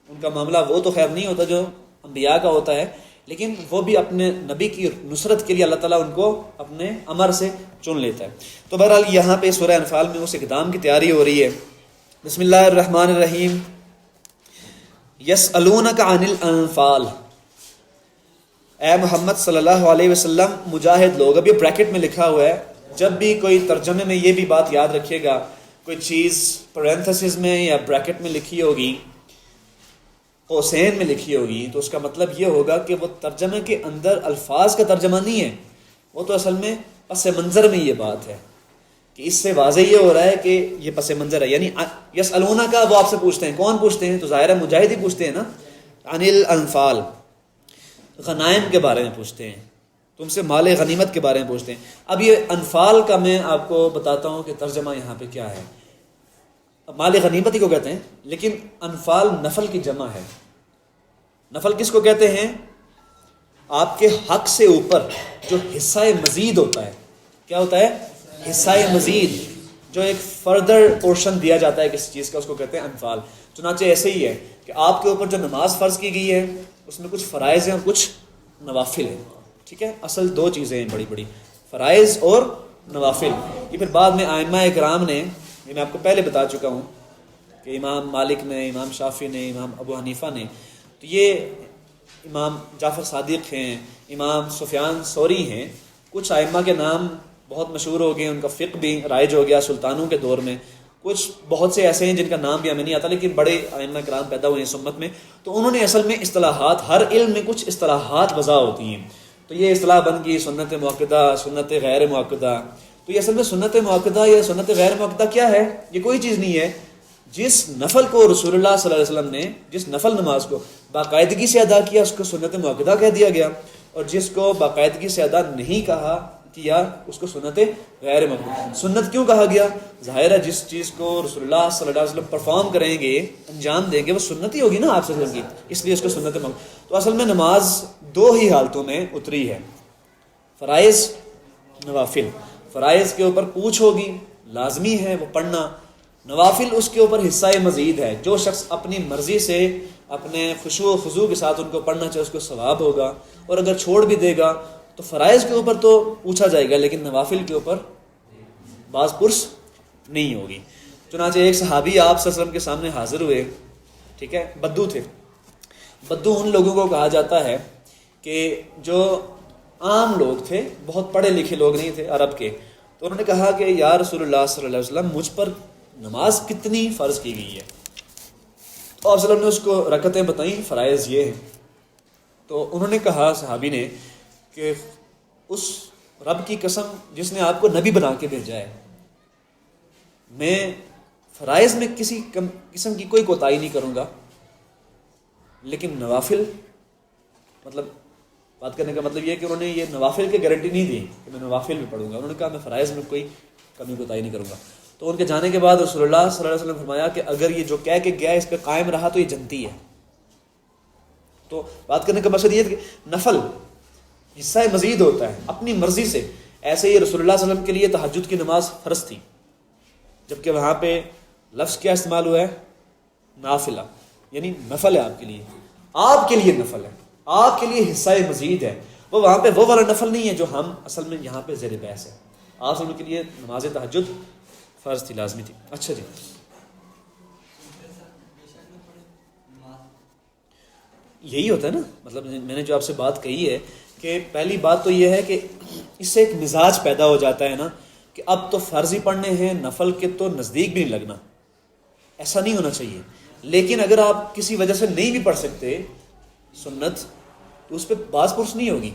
ان کا معاملہ وہ تو خیر نہیں ہوتا جو انبیاء کا ہوتا ہے، لیکن وہ بھی اپنے نبی کی نصرت کے لیے اللہ تعالیٰ ان کو اپنے امر سے چن لیتا ہے۔ تو بہرحال یہاں پہ سورہ انفال میں اس اقدام کی تیاری ہو رہی ہے۔ بسم اللہ الرحمن الرحیم۔ یسألونک عن الانفال، اے محمد صلی اللہ علیہ وسلم مجاہد لوگ، اب یہ بریکٹ میں لکھا ہوا ہے، جب بھی کوئی ترجمے میں یہ بھی بات یاد رکھیے گا، کوئی چیز پرینتھسس میں یا بریکٹ میں لکھی ہوگی، قوسین میں لکھی ہوگی، تو اس کا مطلب یہ ہوگا کہ وہ ترجمے کے اندر الفاظ کا ترجمہ نہیں ہے، وہ تو اصل میں پس منظر میں یہ بات ہے کہ اس سے واضح یہ ہو رہا ہے کہ یہ پس منظر ہے۔ یعنی یسألونہ کا وہ آپ سے پوچھتے ہیں، کون پوچھتے ہیں؟ تو ظاہر ہے مجاہد ہی پوچھتے ہیں نا۔ عن الانفال، غنائم کے بارے میں پوچھتے ہیں۔ تم سے مال غنیمت کے بارے میں پوچھتے ہیں. اب یہ انفال کا میں آپ کو بتاتا ہوں کہ ترجمہ یہاں پہ کیا ہے. مال غنیمت ہی کو کہتے ہیں، لیکن انفال نفل کی جمع ہے. نفل کس کو کہتے ہیں؟ آپ کے حق سے اوپر جو حصہ مزید ہوتا ہے. کیا ہوتا ہے؟ حصہ مزید، جو ایک فردر پورشن دیا جاتا ہے کسی چیز کا، اس کو کہتے ہیں انفال. چنانچہ ایسے ہی ہے کہ آپ کے اوپر جو نماز فرض کی گئی ہے اس میں کچھ فرائض ہیں اور کچھ نوافل ہیں. ٹھیک ہے، اصل دو چیزیں ہیں بڑی بڑی، فرائض اور نوافل. یہ پھر بعد میں ائمہ اکرام نے، یہ میں آپ کو پہلے بتا چکا ہوں کہ امام مالک نے، امام شافعی نے، امام ابو حنیفہ نے، تو یہ امام جعفر صادق ہیں، امام سفیان ثوری ہیں، کچھ ائمہ کے نام بہت مشہور ہو گئے، ان کا فقہ بھی رائج ہو گیا سلطانوں کے دور میں. کچھ بہت سے ایسے ہیں جن کا نام بھی ہمیں نہیں آتا، لیکن بڑے ائمہ کرام پیدا ہوئے ہیں سنت میں. تو انہوں نے اصل میں اصطلاحات، ہر علم میں کچھ اصطلاحات وضع ہوتی ہیں. تو یہ اصطلاح بن گئی سنت مؤکدہ، سنت غیر مؤکدہ. تو یہ اصل میں سنت مؤکدہ یا سنت غیر مؤکدہ کیا ہے؟ یہ کوئی چیز نہیں ہے. جس نفل کو رسول اللہ صلی اللہ علیہ وسلم نے، جس نفل نماز کو باقاعدگی سے ادا کیا اس کو سنت مؤکدہ کہہ دیا گیا، اور جس کو باقاعدگی سے ادا نہیں کیا اس کو سنت غیر مؤکدہ. سنت کیوں کہا گیا؟ ظاہر ہے جس چیز کو رسول اللہ صلی اللہ علیہ وسلم پرفارم کریں گے، انجام دیں گے، وہ سنت ہی ہوگی نا آپ سے وسلم کی، اس لیے اس کو سنت مؤکدہ. تو اصل میں نماز دو ہی حالتوں میں اتری ہے، فرائض، نوافل. فرائض کے اوپر پوچھ ہوگی، لازمی ہے وہ پڑھنا. نوافل اس کے اوپر حصہ مزید ہے، جو شخص اپنی مرضی سے اپنے خشوع و خضوع کے ساتھ ان کو پڑھنا چاہے اس کو ثواب ہوگا، اور اگر چھوڑ بھی دے گا تو فرائض کے اوپر تو پوچھا جائے گا لیکن نوافل کے اوپر باز پرس نہیں ہوگی. چنانچہ ایک صحابی آپ صلی اللہ علیہ وسلم کے سامنے حاضر ہوئے. ٹھیک ہے، بدو تھے. بدو ان لوگوں کو کہا جاتا ہے کہ جو عام لوگ تھے، بہت پڑھے لکھے لوگ نہیں تھے عرب کے. تو انہوں نے کہا کہ یا رسول اللہ صلی اللہ علیہ وسلم، مجھ پر نماز کتنی فرض کی گئی ہے؟ تو آپ صلی اللہ علیہ وسلم نے اس کو رکعتیں بتائیں، فرائض یہ ہیں. تو انہوں نے کہا صحابی نے کہ اس رب کی قسم جس نے آپ کو نبی بنا کے بھیجا ہے، میں فرائض میں کسی قسم کی کوئی کوتاہی نہیں کروں گا، لیکن نوافل، مطلب بات کرنے کا مطلب یہ ہے کہ انہوں نے یہ نوافل کی گارنٹی نہیں دی کہ میں نوافل بھی پڑھوں گا. انہوں نے کہا میں فرائض میں کوئی کمی کوتاہی نہیں کروں گا. تو ان کے جانے کے بعد رسول اللہ صلی اللہ علیہ وسلم نے فرمایا کہ اگر یہ جو کہہ کے گیا اس پہ قائم رہا تو یہ جنتی ہے. تو بات کرنے کا مقصد یہ ہے کہ نفل حصہ مزید ہوتا ہے اپنی مرضی سے. ایسے ہی رسول اللہ صلی اللہ علیہ وسلم کے لیے تہجد کی نماز فرض تھی، جبکہ وہاں پہ لفظ کیا استعمال ہوا ہے؟ نافلہ، یعنی نفل ہے آپ کے لیے، آپ کے لیے نفل ہے، آپ کے لیے حصہ مزید ہے. وہ وہاں پہ وہ والا نفل نہیں ہے جو ہم اصل میں یہاں پہ زیر بحث ہے. آپ سب کے لیے نماز تہجد فرض تھی، لازمی تھی. اچھا جی، یہی ہوتا ہے نا، مطلب میں نے جو آپ سے بات کہی ہے کہ پہلی بات تو یہ ہے کہ اس سے ایک مزاج پیدا ہو جاتا ہے نا کہ اب تو فرض ہی پڑھنے ہیں، نفل کے تو نزدیک بھی نہیں لگنا. ایسا نہیں ہونا چاہیے. لیکن اگر آپ کسی وجہ سے نہیں بھی پڑھ سکتے سنت تو اس پہ باز پرس نہیں ہوگی.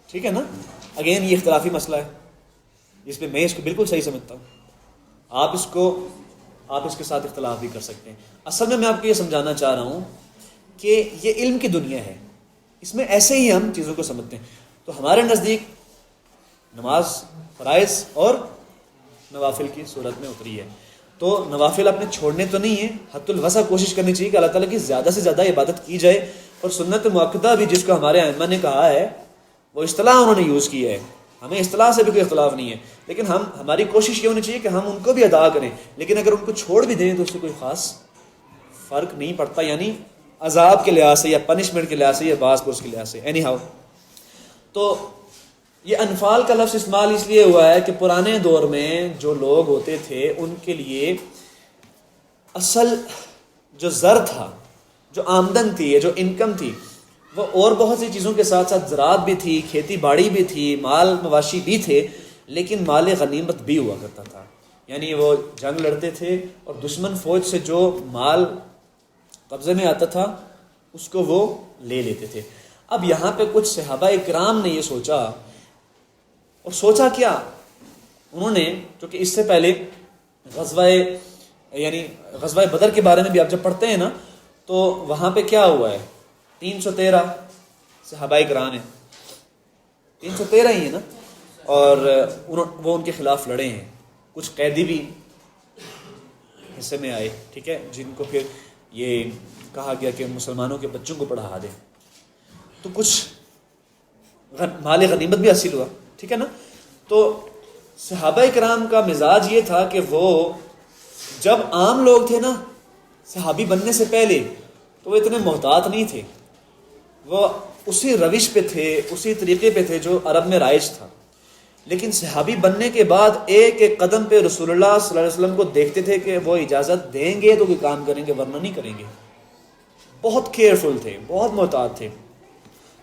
ٹھیک ہے نا. اگین یہ اختلافی مسئلہ ہے جس پہ میں اس کو بالکل صحیح سمجھتا ہوں. آپ اس کے ساتھ اختلاف بھی کر سکتے ہیں. اصل میں آپ کو یہ سمجھانا چاہ رہا ہوں کہ یہ علم کی دنیا ہے، اس میں ایسے ہی ہم چیزوں کو سمجھتے ہیں. تو ہمارے نزدیک نماز فرائض اور نوافل کی صورت میں اتری ہے. تو نوافل اپنے چھوڑنے تو نہیں ہیں، حد الوسع کوشش کرنی چاہیے کہ اللہ تعالیٰ کی زیادہ سے زیادہ عبادت کی جائے. اور سنت مؤکدہ بھی جس کو ہمارے ائمہ نے کہا ہے، وہ اصطلاح انہوں نے یوز کی ہے، ہمیں اصطلاح سے بھی کوئی اختلاف نہیں ہے، لیکن ہماری کوشش یہ ہونی چاہیے کہ ہم ان کو بھی ادا کریں. لیکن اگر ان کو چھوڑ بھی دیں تو اس سے کوئی خاص فرق نہیں پڑتا، یعنی عذاب کے لحاظ سے یا پنشمنٹ کے لحاظ سے یا باز پرس کے لحاظ سے. اینی ہاؤ، تو یہ انفال کا لفظ استعمال اس لیے ہوا ہے کہ پرانے دور میں جو لوگ ہوتے تھے ان کے لیے اصل جو زر تھا، جو آمدن تھی، جو انکم تھی، وہ اور بہت سی چیزوں کے ساتھ ساتھ زراعت بھی تھی، کھیتی باڑی بھی تھی، مال مواشی بھی تھے، لیکن مال غنیمت بھی ہوا کرتا تھا. یعنی وہ جنگ لڑتے تھے اور دشمن فوج سے جو مال قبضے میں آتا تھا اس کو وہ لے لیتے تھے. اب یہاں پہ کچھ صحابہ اکرام نے یہ سوچا، اور سوچا کیا انہوں نے، کیونکہ اس سے پہلے غزوہ بدر کے بارے میں بھی آپ جب پڑھتے ہیں نا تو وہاں پہ کیا ہوا ہے، 313 صحابہ اکرام ہیں. 313 ہی ہے نا، اور وہ ان کے خلاف لڑے ہیں. کچھ قیدی بھی حصے میں آئے، ٹھیک ہے، جن کو پھر یہ کہا گیا کہ مسلمانوں کے بچوں کو پڑھا دیں. تو کچھ مال غنیمت بھی حاصل ہوا، ٹھیک ہے نا. تو صحابہ کرام کا مزاج یہ تھا کہ وہ جب عام لوگ تھے نا صحابی بننے سے پہلے، تو وہ اتنے محتاط نہیں تھے، وہ اسی روش پہ تھے، اسی طریقے پہ تھے جو عرب میں رائج تھا. لیکن صحابی بننے کے بعد ایک ایک قدم پہ رسول اللہ صلی اللہ علیہ وسلم کو دیکھتے تھے کہ وہ اجازت دیں گے تو کوئی کام کریں گے ورنہ نہیں کریں گے. بہت کیئرفل تھے، بہت محتاط تھے.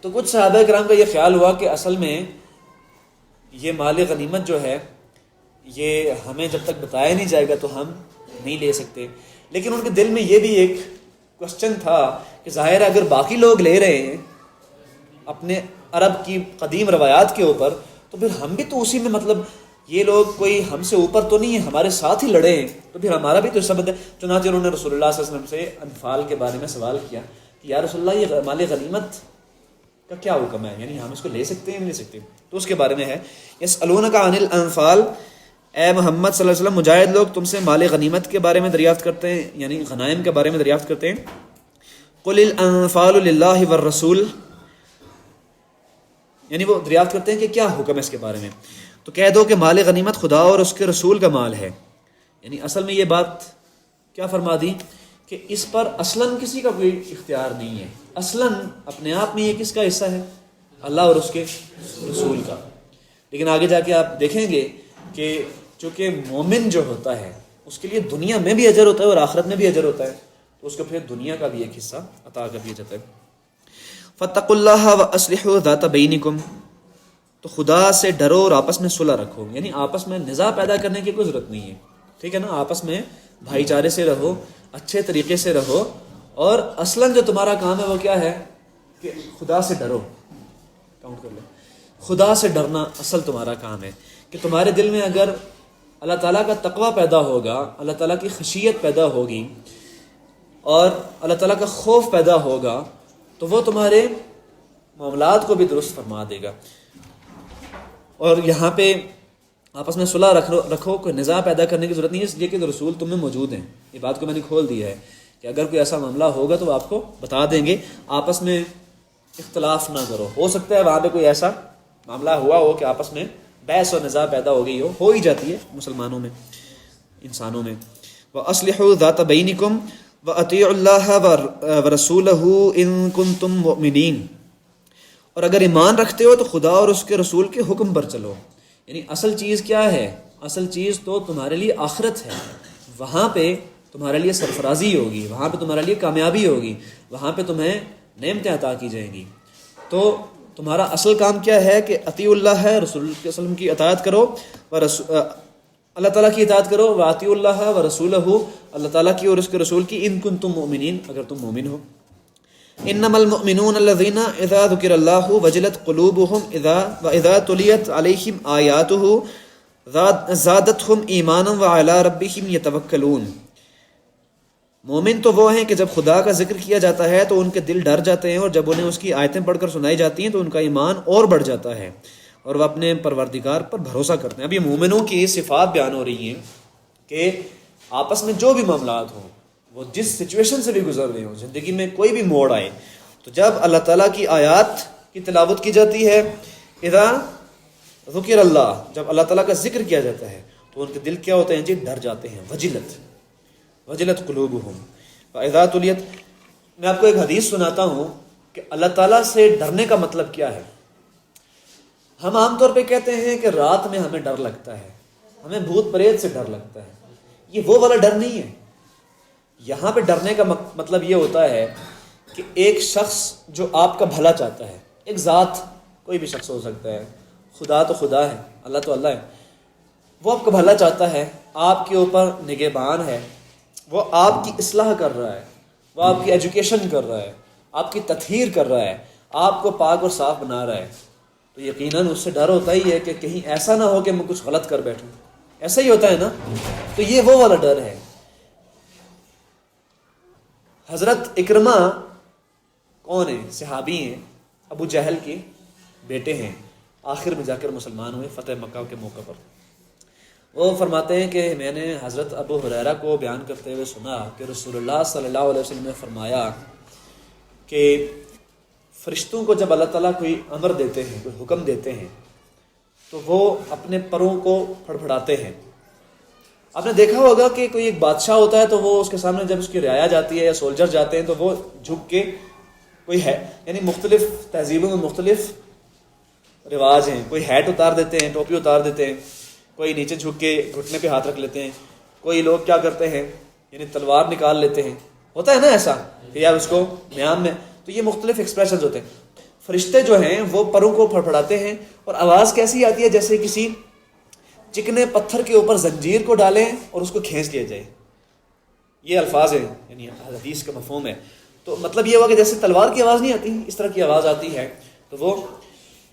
تو کچھ صحابہ کرام کا یہ خیال ہوا کہ اصل میں یہ مال غنیمت جو ہے یہ ہمیں جب تک بتایا نہیں جائے گا تو ہم نہیں لے سکتے. لیکن ان کے دل میں یہ بھی ایک کوشچن تھا کہ ظاہر ہے اگر باقی لوگ لے رہے ہیں اپنے عرب کی قدیم روایات کے اوپر، تو پھر ہم بھی تو اسی میں، مطلب یہ لوگ کوئی ہم سے اوپر تو نہیں ہے، ہمارے ساتھ ہی لڑے ہیں، تو پھر ہمارا بھی تو حصہ بنتا ہے. چنانچہ انہوں نے رسول اللہ صلی اللہ علیہ وسلم سے انفال کے بارے میں سوال کیا کہ یا رسول اللہ یہ مال غنیمت کا کیا حکم ہے، یعنی ہم اس کو لے سکتے ہیں نہیں لے سکتے. تو اس کے بارے میں ہے یسألونک عن الانفال، اے محمد صلی اللہ علیہ وسلم مجاہد لوگ تم سے مال غنیمت کے بارے میں دریافت کرتے ہیں، یعنی غنائم کے بارے میں دریافت کرتے ہیں. قل الانفال للہ والرسول، یعنی وہ دریافت کرتے ہیں کہ کیا حکم ہے اس کے بارے میں. تو کہہ دو کہ مال غنیمت خدا اور اس کے رسول کا مال ہے. یعنی اصل میں یہ بات کیا فرما دی کہ اس پر اصلاً کسی کا کوئی اختیار نہیں ہے، اصلاً اپنے آپ میں یہ کس کا حصہ ہے؟ اللہ اور اس کے رسول کا. لیکن آگے جا کے آپ دیکھیں گے کہ چونکہ مومن جو ہوتا ہے اس کے لیے دنیا میں بھی اجر ہوتا ہے اور آخرت میں بھی اجر ہوتا ہے، تو اس کو پھر دنیا کا بھی ایک حصہ عطا کر دیا جاتا ہے. فاتقوا اللہ واصلحوا ذات بینکم، تو خدا سے ڈرو اور آپس میں صلح رکھو. یعنی آپس میں نزاع پیدا کرنے کی کوئی ضرورت نہیں ہے، ٹھیک ہے نا. آپس میں بھائی چارے سے رہو، اچھے طریقے سے رہو، اور اصلاً جو تمہارا کام ہے وہ کیا ہے کہ خدا سے ڈرو. کاؤنٹ کر لیں، خدا سے ڈرنا اصل تمہارا کام ہے. کہ تمہارے دل میں اگر اللہ تعالیٰ کا تقوی پیدا ہوگا، اللہ تعالیٰ کی خشیت پیدا ہوگی اور اللہ تعالیٰ کا خوف پیدا ہوگا تو وہ تمہارے معاملات کو بھی درست فرما دے گا. اور یہاں پہ آپس میں صلح رکھو، کوئی نزاع پیدا کرنے کی ضرورت نہیں ہے، اس لیے کہ رسول تم میں موجود ہیں. یہ بات کو میں نے کھول دیا ہے کہ اگر کوئی ایسا معاملہ ہوگا تو وہ آپ کو بتا دیں گے. آپس میں اختلاف نہ کرو. ہو سکتا ہے وہاں پہ کوئی ایسا معاملہ ہوا ہو کہ آپس میں بحث اور نزاع پیدا ہو گئی ہو ہی جاتی ہے مسلمانوں میں، انسانوں میں. وَأَصْلِحُوا ذَاتَ بَيْنِكُمْ وَأَطِيعُوا اللَّهَ وَرَسُولَهُ إِن كُنتُم مُؤْمِنِينَ، اور اگر ایمان رکھتے ہو تو خدا اور اس کے رسول کے حکم پر چلو. یعنی اصل چیز کیا ہے؟ اصل چیز تو تمہارے لیے آخرت ہے. وہاں پہ تمہارے لیے سرفرازی ہوگی، وہاں پہ تمہارے لیے کامیابی ہوگی، وہاں پہ تمہیں نعمتیں عطا کی جائیں گی. تو تمہارا اصل کام کیا ہے کہ اطیع اللہ ہے، رسول اللہ صلی اللہ علیہ وسلم کی اطاعت کرو، اللہ تعالیٰ کی اطاعت کرو. واطیعوا اللہ ورسولہ، اللہ تعالیٰ کی اور اس کے رسول کی. ان کنتم مؤمنین، اگر تم مومن ہو. انما المؤمنون الذين اذا ذكر الله وجلت قلوبهم واذا تليت عليهم آياته زادتهم ایمانا وعلى ربهم يتوکلون. مومن تو وہ ہیں کہ جب خدا کا ذکر کیا جاتا ہے تو ان کے دل ڈر جاتے ہیں، اور جب انہیں اس کی آیتیں پڑھ کر سنائی جاتی ہیں تو ان کا ایمان اور بڑھ جاتا ہے اور وہ اپنے پروردگار پر بھروسہ کرتے ہیں. اب یہ مومنوں کی صفات بیان ہو رہی ہیں کہ آپس میں جو بھی معاملات ہوں، وہ جس سچویشن سے بھی گزر رہے ہوں، زندگی میں کوئی بھی موڑ آئے، تو جب اللہ تعالیٰ کی آیات کی تلاوت کی جاتی ہے، اذا ذکر اللہ، جب اللہ تعالیٰ کا ذکر کیا جاتا ہے تو ان کے دل کیا ہوتے ہیں جی؟ ڈر جاتے ہیں. وجلت قلوبہم فاذا تلیت. میں آپ کو ایک حدیث سناتا ہوں کہ اللہ تعالیٰ سے ڈرنے کا مطلب کیا ہے. ہم عام طور پہ کہتے ہیں کہ رات میں ہمیں ڈر لگتا ہے، ہمیں بھوت پریت سے ڈر لگتا ہے. یہ وہ والا ڈر نہیں ہے. یہاں پہ ڈرنے کا مطلب یہ ہوتا ہے کہ ایک شخص جو آپ کا بھلا چاہتا ہے، ایک ذات، کوئی بھی شخص ہو سکتا ہے، خدا تو خدا ہے، اللہ تو اللہ ہے، وہ آپ کا بھلا چاہتا ہے، آپ کے اوپر نگہبان ہے، وہ آپ کی اصلاح کر رہا ہے، وہ آپ کی ایجوکیشن کر رہا ہے، آپ کی تطہیر کر رہا ہے، آپ کو پاک اور صاف بنا رہا ہے. تو یقیناً اس سے ڈر ہوتا ہی ہے کہ کہیں ایسا نہ ہو کہ میں کچھ غلط کر بیٹھوں. ایسا ہی ہوتا ہے نا. تو یہ وہ والا ڈر ہے. حضرت اکرمہ کون ہیں؟ صحابی ہیں، ابو جہل کے بیٹے ہیں. آخر میں جا کر مسلمان ہوئے فتح مکہ کے موقع پر۔ وہ فرماتے ہیں کہ میں نے حضرت ابو ہریرہ کو بیان کرتے ہوئے سنا کہ رسول اللہ صلی اللہ علیہ وسلم نے فرمایا کہ فرشتوں کو جب اللہ تعالیٰ کوئی امر دیتے ہیں، کوئی حکم دیتے ہیں، تو وہ اپنے پروں کو پھڑپھڑاتے ہیں۔ آپ نے دیکھا ہوگا کہ کوئی ایک بادشاہ ہوتا ہے تو وہ اس کے سامنے جب اس کی رعایا جاتی ہے یا سولجر جاتے ہیں تو وہ جھک کے کوئی ہے، یعنی مختلف تہذیبوں میں مختلف رواج ہیں، کوئی ہیٹ اتار دیتے ہیں، ٹوپی اتار دیتے ہیں، کوئی نیچے جھک کے گھٹنے پہ ہاتھ رکھ لیتے ہیں، کوئی لوگ کیا کرتے ہیں یعنی تلوار نکال لیتے ہیں، ہوتا ہے نا ایسا کہ یار اس کو میام میں، تو یہ مختلف ایکسپریشنز ہوتے ہیں۔ فرشتے جو ہیں وہ پروں کو پھڑپھڑاتے ہیں اور آواز کیسی آتی ہے جیسے کسی چکنے پتھر کے اوپر زنجیر کو ڈالیں اور اس کو کھینچ لیا جائے، یہ الفاظ ہیں، یعنی حدیث کا مفہوم ہے۔ تو مطلب یہ ہوا کہ جیسے تلوار کی آواز نہیں آتی اس طرح کی آواز آتی ہے۔ تو وہ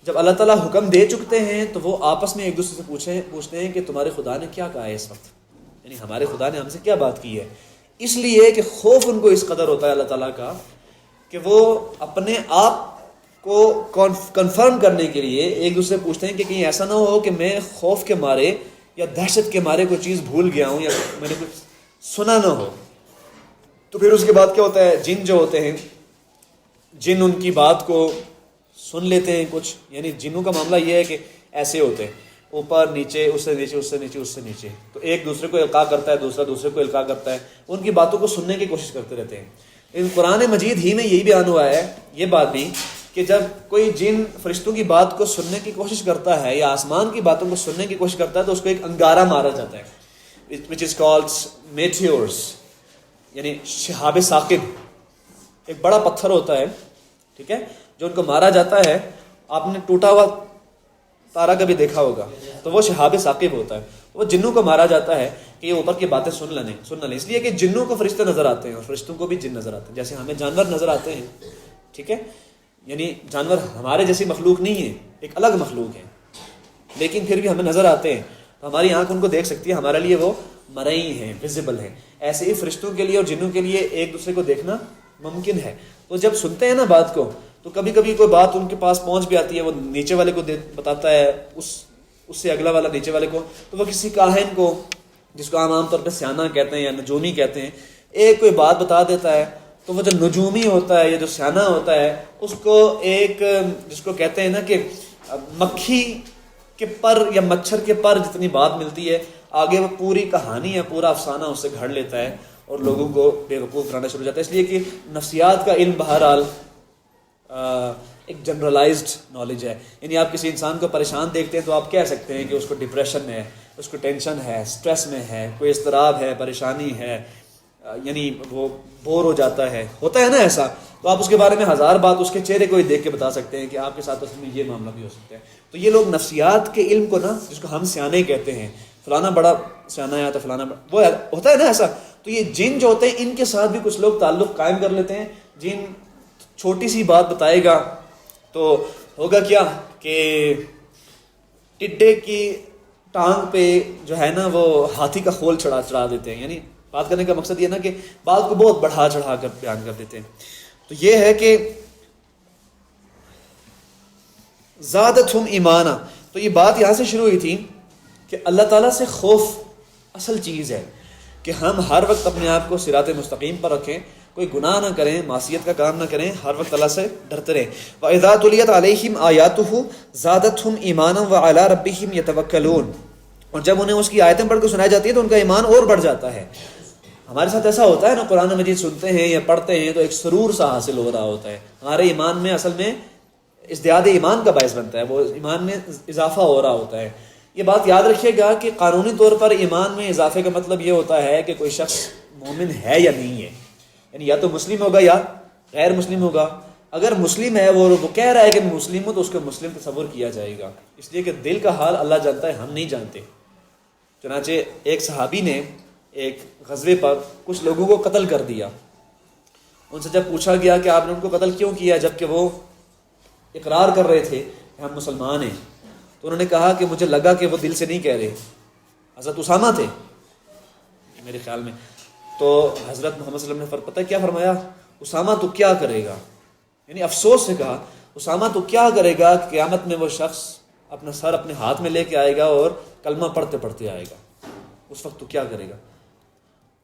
جب اللہ تعالیٰ حکم دے چکتے ہیں تو وہ آپس میں ایک دوسرے سے پوچھتے ہیں کہ تمہارے خدا نے کیا کہا ہے اس وقت، یعنی ہمارے خدا نے ہم سے کیا بات کی ہے۔ اس لیے کہ خوف ان کو اس قدر ہوتا ہے اللہ تعالیٰ کا کہ وہ اپنے آپ کو کنفرم کرنے کے لیے ایک دوسرے پوچھتے ہیں کہ کہیں ایسا نہ ہو کہ میں خوف کے مارے یا دہشت کے مارے کوئی چیز بھول گیا ہوں یا میں نے کچھ سنا نہ ہو۔ تو پھر اس کے بعد کیا ہوتا ہے، جن جو ہوتے ہیں، جن ان کی بات کو سن لیتے ہیں کچھ، یعنی جنوں کا معاملہ یہ ہے کہ ایسے ہوتے ہیں اوپر نیچے، اس سے نیچے، اس سے نیچے، اس سے نیچے، تو ایک دوسرے کو القاء کرتا ہے، دوسرا دوسرے کو القاء کرتا ہے، ان کی باتوں کو سننے کی کوشش کرتے رہتے ہیں۔ لیکن قرآن مجید ہی میں یہی بیان ہوا ہے یہ بات بھی کہ جب کوئی جن فرشتوں کی بات کو سننے کی کوشش کرتا ہے یا آسمان کی باتوں کو سننے کی کوشش کرتا ہے تو اس کو ایک انگارہ مارا جاتا ہے، which is called meteors، یعنی شہاب ثاقب، ایک بڑا پتھر ہوتا ہے، ٹھیک ہے، جو ان کو مارا جاتا ہے۔ آپ نے ٹوٹا ہوا تارا کبھی دیکھا ہوگا، تو وہ شہاب ثاقب ہوتا ہے، وہ جنوں کو مارا جاتا ہے کہ یہ اوپر کی باتیں سن لیں، اس لیے کہ جنوں کو فرشتے نظر آتے ہیں اور فرشتوں کو بھی جن نظر آتے ہیں، جیسے ہمیں جانور نظر آتے ہیں، ٹھیک ہے، یعنی جانور ہمارے جیسی مخلوق نہیں ہے، ایک الگ مخلوق ہے، لیکن پھر بھی ہمیں نظر آتے ہیں، تو ہماری آنکھ ان کو دیکھ سکتی ہے، ہمارے لیے وہ مرئی ہیں، ویزیبل ہیں۔ ایسے ہی فرشتوں کے لیے اور جنوں کے لیے ایک دوسرے کو دیکھنا ممکن ہے۔ تو جب سنتے ہیں نا بات کو، تو کبھی کبھی کوئی بات ان کے پاس پہنچ بھی آتی ہے، وہ نیچے والے کو بتاتا ہے، اس سے اگلا والا نیچے والے کو، تو وہ کسی کاہن کو، جس کو عام طور پہ سیانہ کہتے ہیں یا نجومی کہتے ہیں، ایک کوئی بات بتا دیتا ہے، تو وہ جو نجومی ہوتا ہے یا جو سیانہ ہوتا ہے اس کو ایک، جس کو کہتے ہیں نا کہ مکھی کے پر یا مچھر کے پر جتنی بات ملتی ہے، آگے وہ پوری کہانی ہے، پورا افسانہ اس سے گھڑ لیتا ہے اور لوگوں کو بے وقوف بنانا شروع ہو جاتا ہے۔ اس لیے کہ نفسیات کا علم بہرحال ایک جنرلائزڈ نالج ہے، یعنی آپ کسی انسان کو پریشان دیکھتے ہیں تو آپ کہہ سکتے ہیں کہ اس کو ڈپریشن ہے، اس کو ٹینشن ہے، سٹریس میں ہے، کوئی اضطراب ہے، پریشانی ہے، یعنی وہ بور ہو جاتا ہے، ہوتا ہے نا ایسا، تو آپ اس کے بارے میں ہزار بات اس کے چہرے کو ہی دیکھ کے بتا سکتے ہیں کہ آپ کے ساتھ اس میں یہ معاملہ بھی ہو سکتا ہے۔ تو یہ لوگ نفسیات کے علم کو نا، جس کو ہم سیانے کہتے ہیں، فلانا بڑا سیانا ہے تو فلانا بڑا، وہ ہوتا ہے نا ایسا، تو یہ جن جو ہوتے ہیں ان کے ساتھ بھی کچھ لوگ تعلق قائم کر لیتے ہیں۔ جن چھوٹی سی بات بتائے گا تو ہوگا کیا کہ ٹڈے کی ٹانگ پہ جو ہے نا وہ ہاتھی کا خول چڑھا دیتے ہیں، یعنی بات کرنے کا مقصد یہ نا کہ بات کو بہت بڑھا چڑھا کر بیان کر دیتے ہیں۔ تو یہ ہے کہ زادتہم ایمانا، تو یہ بات یہاں سے شروع ہوئی تھی کہ اللہ تعالیٰ سے خوف اصل چیز ہے کہ ہم ہر وقت اپنے آپ کو صراط مستقیم پر رکھیں، کوئی گناہ نہ کریں، معصیت کا کام نہ کریں، ہر وقت اللہ سے ڈرتے رہیں۔ وَإِذَا تُلِيَتْ عَلَيْهِمْ آيَاتُهُ زَادَتْهُمْ إِيمَانًا وَعَلَىٰ رَبِّهِمْ يَتَوَكَّلُونَ، اور جب انہیں اس کی آیتیں پڑھ کے سنائی جاتی ہے تو ان کا ایمان اور بڑھ جاتا ہے۔ ہمارے ساتھ ایسا ہوتا ہے نا، قرآن مجید سنتے ہیں یا پڑھتے ہیں تو ایک سرور سا حاصل ہو رہا ہوتا ہے، ہمارے ایمان میں اصل میں ازدیاد ایمان کا باعث بنتا ہے، وہ ایمان میں اضافہ ہو رہا ہوتا ہے۔ یہ بات یاد رکھیے گا کہ قانونی طور پر ایمان میں اضافے کا مطلب یہ ہوتا ہے کہ کوئی شخص مومن ہے یا نہیں ہے، یعنی یا تو مسلم ہوگا یا غیر مسلم ہوگا۔ اگر مسلم ہے، وہ کہہ رہا ہے کہ میں مسلم ہوں، تو اس کو مسلم تصور کیا جائے گا، اس لیے کہ دل کا حال اللہ جانتا ہے، ہم نہیں جانتے۔ چنانچہ ایک صحابی نے ایک غزوے پر کچھ لوگوں کو قتل کر دیا، ان سے جب پوچھا گیا کہ آپ نے ان کو قتل کیوں کیا جبکہ وہ اقرار کر رہے تھے کہ ہم مسلمان ہیں، تو انہوں نے کہا کہ مجھے لگا کہ وہ دل سے نہیں کہہ رہے۔ حضرت اسامہ تھے میرے خیال میں، تو حضرت محمد صلی اللہ علیہ وسلم نے پتہ کیا فرمایا، اسامہ تو کیا کرے گا، یعنی افسوس سے کہا اسامہ تو کیا کرے گا کہ قیامت میں وہ شخص اپنا سر اپنے ہاتھ میں لے کے آئے گا اور کلمہ پڑھتے پڑھتے آئے گا، اس وقت تو کیا کرے گا؟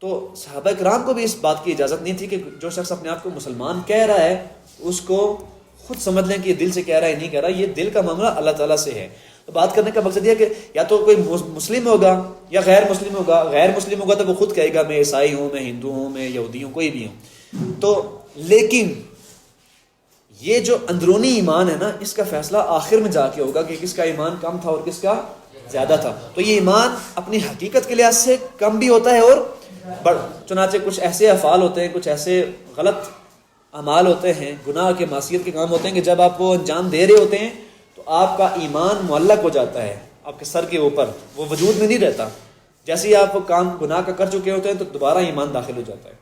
تو صحابہ کرام کو بھی اس بات کی اجازت نہیں تھی کہ جو شخص اپنے آپ کو مسلمان کہہ رہا ہے اس کو خود سمجھ لیں کہ یہ دل سے کہہ رہا ہے نہیں کہہ رہا، یہ دل کا معاملہ اللہ تعالیٰ سے ہے۔ تو بات کرنے کا مقصد یہ کہ یا تو کوئی مسلم ہوگا یا غیر مسلم ہوگا، غیر مسلم ہوگا تو وہ خود کہے گا میں عیسائی ہوں، میں ہندو ہوں، میں یہودی ہوں، کوئی بھی ہوں۔ تو لیکن یہ جو اندرونی ایمان ہے نا، اس کا فیصلہ آخر میں جا کے ہوگا کہ کس کا ایمان کم تھا اور کس کا زیادہ تھا۔ تو یہ ایمان اپنی حقیقت کے لحاظ سے کم بھی ہوتا ہے اور چنانچہ کچھ ایسے افعال ہوتے ہیں، کچھ ایسے غلط اعمال ہوتے ہیں، گناہ کے معصیت کے کام ہوتے ہیں کہ جب آپ وہ انجام دے رہے ہوتے ہیں تو آپ کا ایمان معلق ہو جاتا ہے آپ کے سر کے اوپر، وہ وجود میں نہیں رہتا۔ جیسے ہی آپ وہ کام گناہ کا کر چکے ہوتے ہیں تو دوبارہ ایمان داخل ہو جاتا ہے۔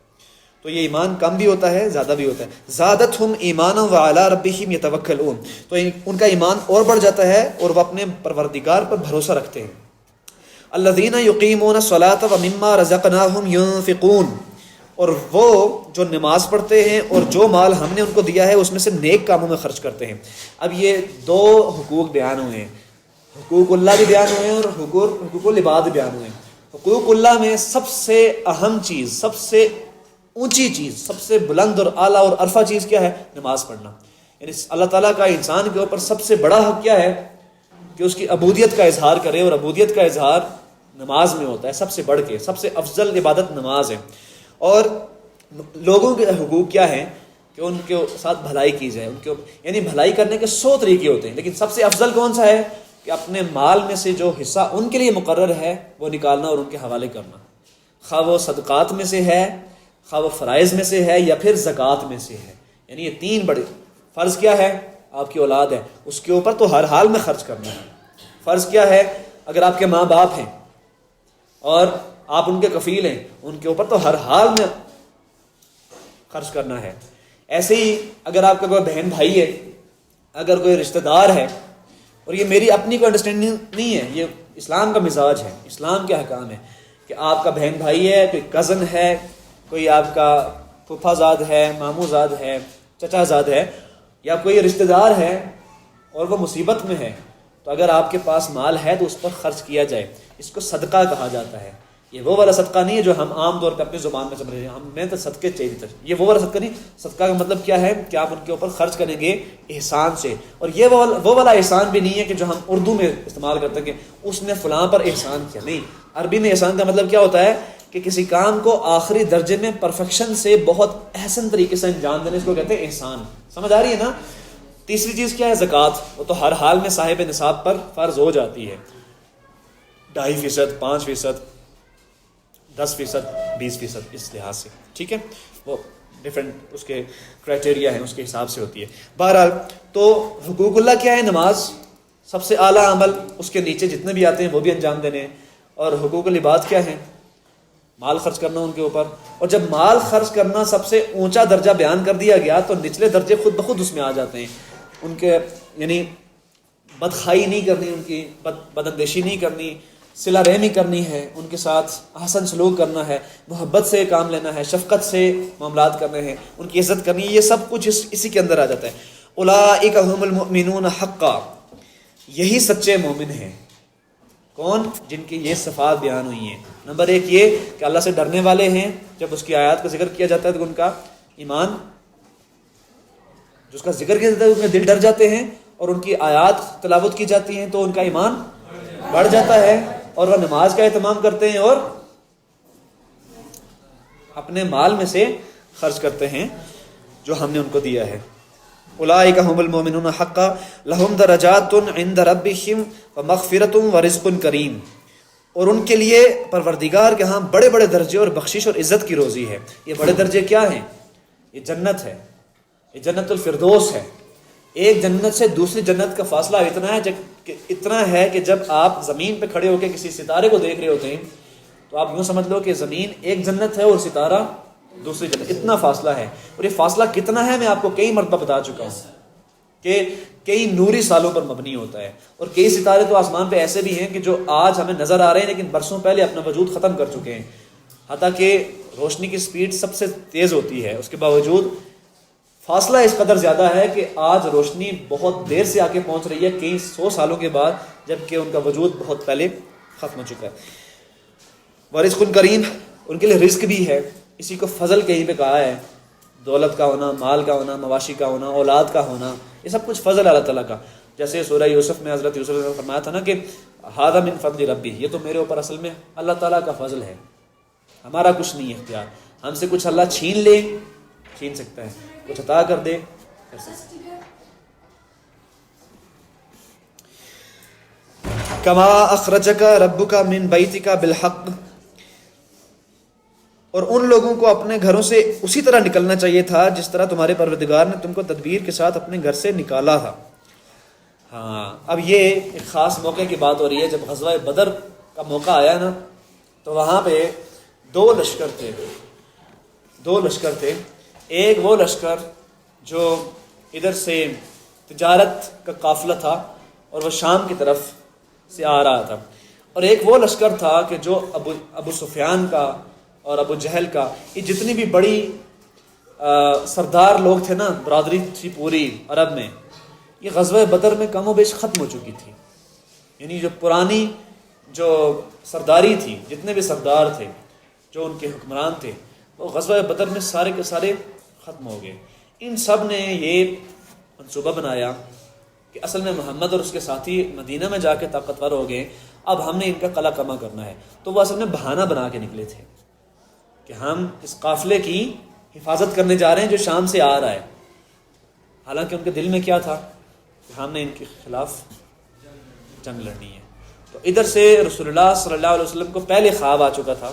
تو یہ ایمان کم بھی ہوتا ہے، زیادہ بھی ہوتا ہے۔ زادتہم ایمانا وعلی ربہم یتوکلون، تو ان کا ایمان اور بڑھ جاتا ہے اور وہ اپنے پروردگار پر بھروسہ رکھتے ہیں۔ الذین یقیمون الصلاۃ ومما رزقناہم ینفقون، اور وہ جو نماز پڑھتے ہیں اور جو مال ہم نے ان کو دیا ہے اس میں سے نیک کاموں میں خرچ کرتے ہیں۔ اب یہ دو حقوق بیان ہوئے ہیں، حقوق اللہ بھی بیان ہوئے ہیں اور حقوق العباد بھی بیان ہوئے ہیں۔ حقوق اللہ میں سب سے اہم چیز، سب سے اونچی چیز، سب سے بلند اور اعلیٰ اور عرفہ چیز کیا ہے؟ نماز پڑھنا۔ یعنی اللہ تعالیٰ کا انسان کے اوپر سب سے بڑا حق کیا ہے؟ کہ اس کی عبودیت کا اظہار کرے، اور عبودیت کا اظہار نماز میں ہوتا ہے، سب سے بڑھ کے سب سے افضل عبادت نماز ہے۔ اور لوگوں کے حقوق کیا ہیں؟ کہ ان کے ساتھ بھلائی کی جائے، ان کے یعنی بھلائی کرنے کے 100 طریقے ہوتے ہیں، لیکن سب سے افضل کون سا ہے؟ کہ اپنے مال میں سے جو حصہ ان کے لیے مقرر ہے وہ نکالنا اور ان کے حوالے کرنا، خواہ وہ صدقات میں سے ہے، خواہ وہ فرائض میں سے ہے، یا پھر زکوٰۃ میں سے ہے۔ یعنی یہ 3 بڑے فرض کیا ہے؟ آپ کی اولاد ہے، اس کے اوپر تو ہر حال میں خرچ کرنا ہے۔ فرض کیا ہے؟ اگر آپ کے ماں باپ ہیں اور آپ ان کے کفیل ہیں، ان کے اوپر تو ہر حال میں خرچ کرنا ہے۔ ایسے ہی اگر آپ کا کوئی بہن بھائی ہے، اگر کوئی رشتہ دار ہے، اور یہ میری اپنی کوئی انڈرسٹینڈنگ نہیں ہے، یہ اسلام کا مزاج ہے، اسلام کے احکام ہے کہ آپ کا بہن بھائی ہے، کوئی کزن ہے، کوئی آپ کا پھوپھا زاد ہے، ماموں زاد ہے، چچا زاد ہے، یا کوئی رشتہ دار ہے اور وہ مصیبت میں ہے، تو اگر آپ کے پاس مال ہے تو اس پر خرچ کیا جائے۔ اس کو صدقہ کہا جاتا ہے۔ یہ وہ والا صدقہ نہیں ہے جو ہم عام طور پہ اپنی زبان میں سمجھ رہے ہیں، ہمیں تو صدقے چاہیے تھے، یہ وہ والا صدقہ نہیں۔ صدقہ کا مطلب کیا ہے؟ کہ آپ ان کے اوپر خرچ کریں گے احسان سے، اور یہ وہ والا احسان بھی نہیں ہے کہ جو ہم اردو میں استعمال کرتے ہیں کہ اس نے فلاں پر احسان کیا، نہیں۔ عربی میں احسان کا مطلب کیا ہوتا ہے؟ کہ کسی کام کو آخری درجے میں پرفیکشن سے بہت احسن طریقے سے انجام دینے، اس کو کہتے ہیں احسان۔ سمجھ آ رہی ہے نا؟ تیسری چیز کیا ہے؟ زکوٰۃ، وہ تو ہر حال میں صاحب نصاب پر فرض ہو جاتی ہے، 2.5%، 5%، 10%، 20%، اس لحاظ سے، ٹھیک ہے؟ وہ ڈفرینٹ اس کے کرائٹیریا ہیں، اس کے حساب سے ہوتی ہے۔ بہرحال تو حقوق اللہ کیا ہے؟ نماز سب سے اعلیٰ عمل، اس کے نیچے جتنے بھی آتے ہیں وہ بھی انجام دینے ہیں۔ اور حقوق العباد کیا ہیں؟ مال خرچ کرنا ان کے اوپر۔ اور جب مال خرچ کرنا سب سے اونچا درجہ بیان کر دیا گیا تو نچلے درجے خود بخود اس میں آ جاتے ہیں۔ ان کے یعنی بدخائی نہیں کرنی، ان کی بداندیشی نہیں کرنی، صلہ رحمی کرنی ہے، ان کے ساتھ احسن سلوک کرنا ہے، محبت سے کام لینا ہے، شفقت سے معاملات کرنے ہیں، ان کی عزت کرنی ہے، یہ سب کچھ اسی کے اندر آ جاتا ہے۔ اولئک هم المؤمنون حقا، یہی سچے مومن ہیں۔ کون؟ جن کی یہ صفات بیان ہوئی ہیں۔ نمبر 1 یہ کہ اللہ سے ڈرنے والے ہیں، جب اس کی آیات کا ذکر کیا جاتا ہے تو ان کا ایمان، جو اس کا ذکر کیا جاتا ہے اس میں دل ڈر جاتے ہیں، اور ان کی آیات تلاوت کی جاتی ہیں تو ان کا ایمان بڑھ جاتا ہے، اور وہ نماز کا اہتمام کرتے ہیں اور اپنے مال میں سے خرچ کرتے ہیں جو ہم نے ان کو دیا ہے۔ اولئک هم المؤمنون حقا لهم درجات عند ربهم ومغفرۃ ورزق کریم، اور ان کے لیے پروردگار کے ہاں بڑے بڑے درجے اور بخشش اور عزت کی روزی ہے۔ یہ بڑے درجے کیا ہیں؟ یہ جنت ہے، یہ جنت الفردوس ہے۔ ایک جنت سے دوسری جنت کا فاصلہ اتنا ہے کہ جب آپ زمین پہ کھڑے ہو کے کسی ستارے کو دیکھ رہے ہوتے ہیں تو آپ یوں سمجھ لو کہ زمین ایک جنت ہے اور ستارہ دوسری جنت، اتنا فاصلہ ہے۔ اور یہ فاصلہ کتنا ہے میں آپ کو کئی مرتبہ بتا چکا ہوں کہ کئی نوری سالوں پر مبنی ہوتا ہے، اور کئی ستارے تو آسمان پہ ایسے بھی ہیں کہ جو آج ہمیں نظر آ رہے ہیں لیکن برسوں پہلے اپنا وجود ختم کر چکے ہیں، حتیٰ کہ روشنی کی سپیڈ سب سے تیز ہوتی ہے، اس کے باوجود فاصلہ اس قدر زیادہ ہے کہ آج روشنی بہت دیر سے آ کے پہنچ رہی ہے، کئی 100 سالوں کے بعد، جبکہ ان کا وجود بہت پہلے ختم ہو چکا ہے۔ ورزق کریم، ان کے لیے رزق بھی ہے، اسی کو فضل کہیں پہ کہا ہے، دولت کا ہونا، مال کا ہونا، مواشی کا ہونا، اولاد کا ہونا، یہ سب کچھ فضل اللہ تعالیٰ کا۔ جیسے سورہ یوسف میں حضرت یوسف نے فرمایا تھا نا کہ ھذا من فضل ربی، یہ تو میرے اوپر اصل میں اللہ تعالیٰ کا فضل ہے، ہمارا کچھ نہیں ہے اختیار۔ ہم سے کچھ اللہ چھین لے، چھین سکتا ہے، کچھ عطا کر دے، کر سکتا ہے۔ کما اخرجک ربک من بیتک بالحق، اور ان لوگوں کو اپنے گھروں سے اسی طرح نکلنا چاہیے تھا جس طرح تمہارے پروردگار نے تم کو تدبیر کے ساتھ اپنے گھر سے نکالا تھا۔ ہاں، اب یہ ایک خاص موقع کی بات ہو رہی ہے۔ جب غزوہ بدر کا موقع آیا نا، تو وہاں پہ دو لشکر تھے۔ ایک وہ لشکر جو ادھر سے تجارت کا قافلہ تھا اور وہ شام کی طرف سے آ رہا تھا، اور ایک وہ لشکر تھا کہ جو ابو سفیان کا اور ابو جہل کا، یہ جتنی بھی بڑی سردار لوگ تھے نا، برادری تھی پوری عرب میں، یہ غزوہ بدر میں کم و بیش ختم ہو چکی تھی۔ یعنی جو پرانی جو سرداری تھی، جتنے بھی سردار تھے، جو ان کے حکمران تھے، وہ غزوہ بدر میں سارے کے سارے ختم ہو گئے۔ ان سب نے یہ منصوبہ بنایا کہ اصل میں محمد اور اس کے ساتھی مدینہ میں جا کے طاقتور ہو گئے، اب ہم نے ان کا قلع کما کرنا ہے۔ تو وہ اصل میں بہانہ بنا کے نکلے تھے کہ ہم اس قافلے کی حفاظت کرنے جا رہے ہیں جو شام سے آ رہا ہے، حالانکہ ان کے دل میں کیا تھا کہ ہم نے ان کے خلاف جنگ لڑنی ہے۔ تو ادھر سے رسول اللہ صلی اللہ علیہ وسلم کو پہلے خواب آ چکا تھا،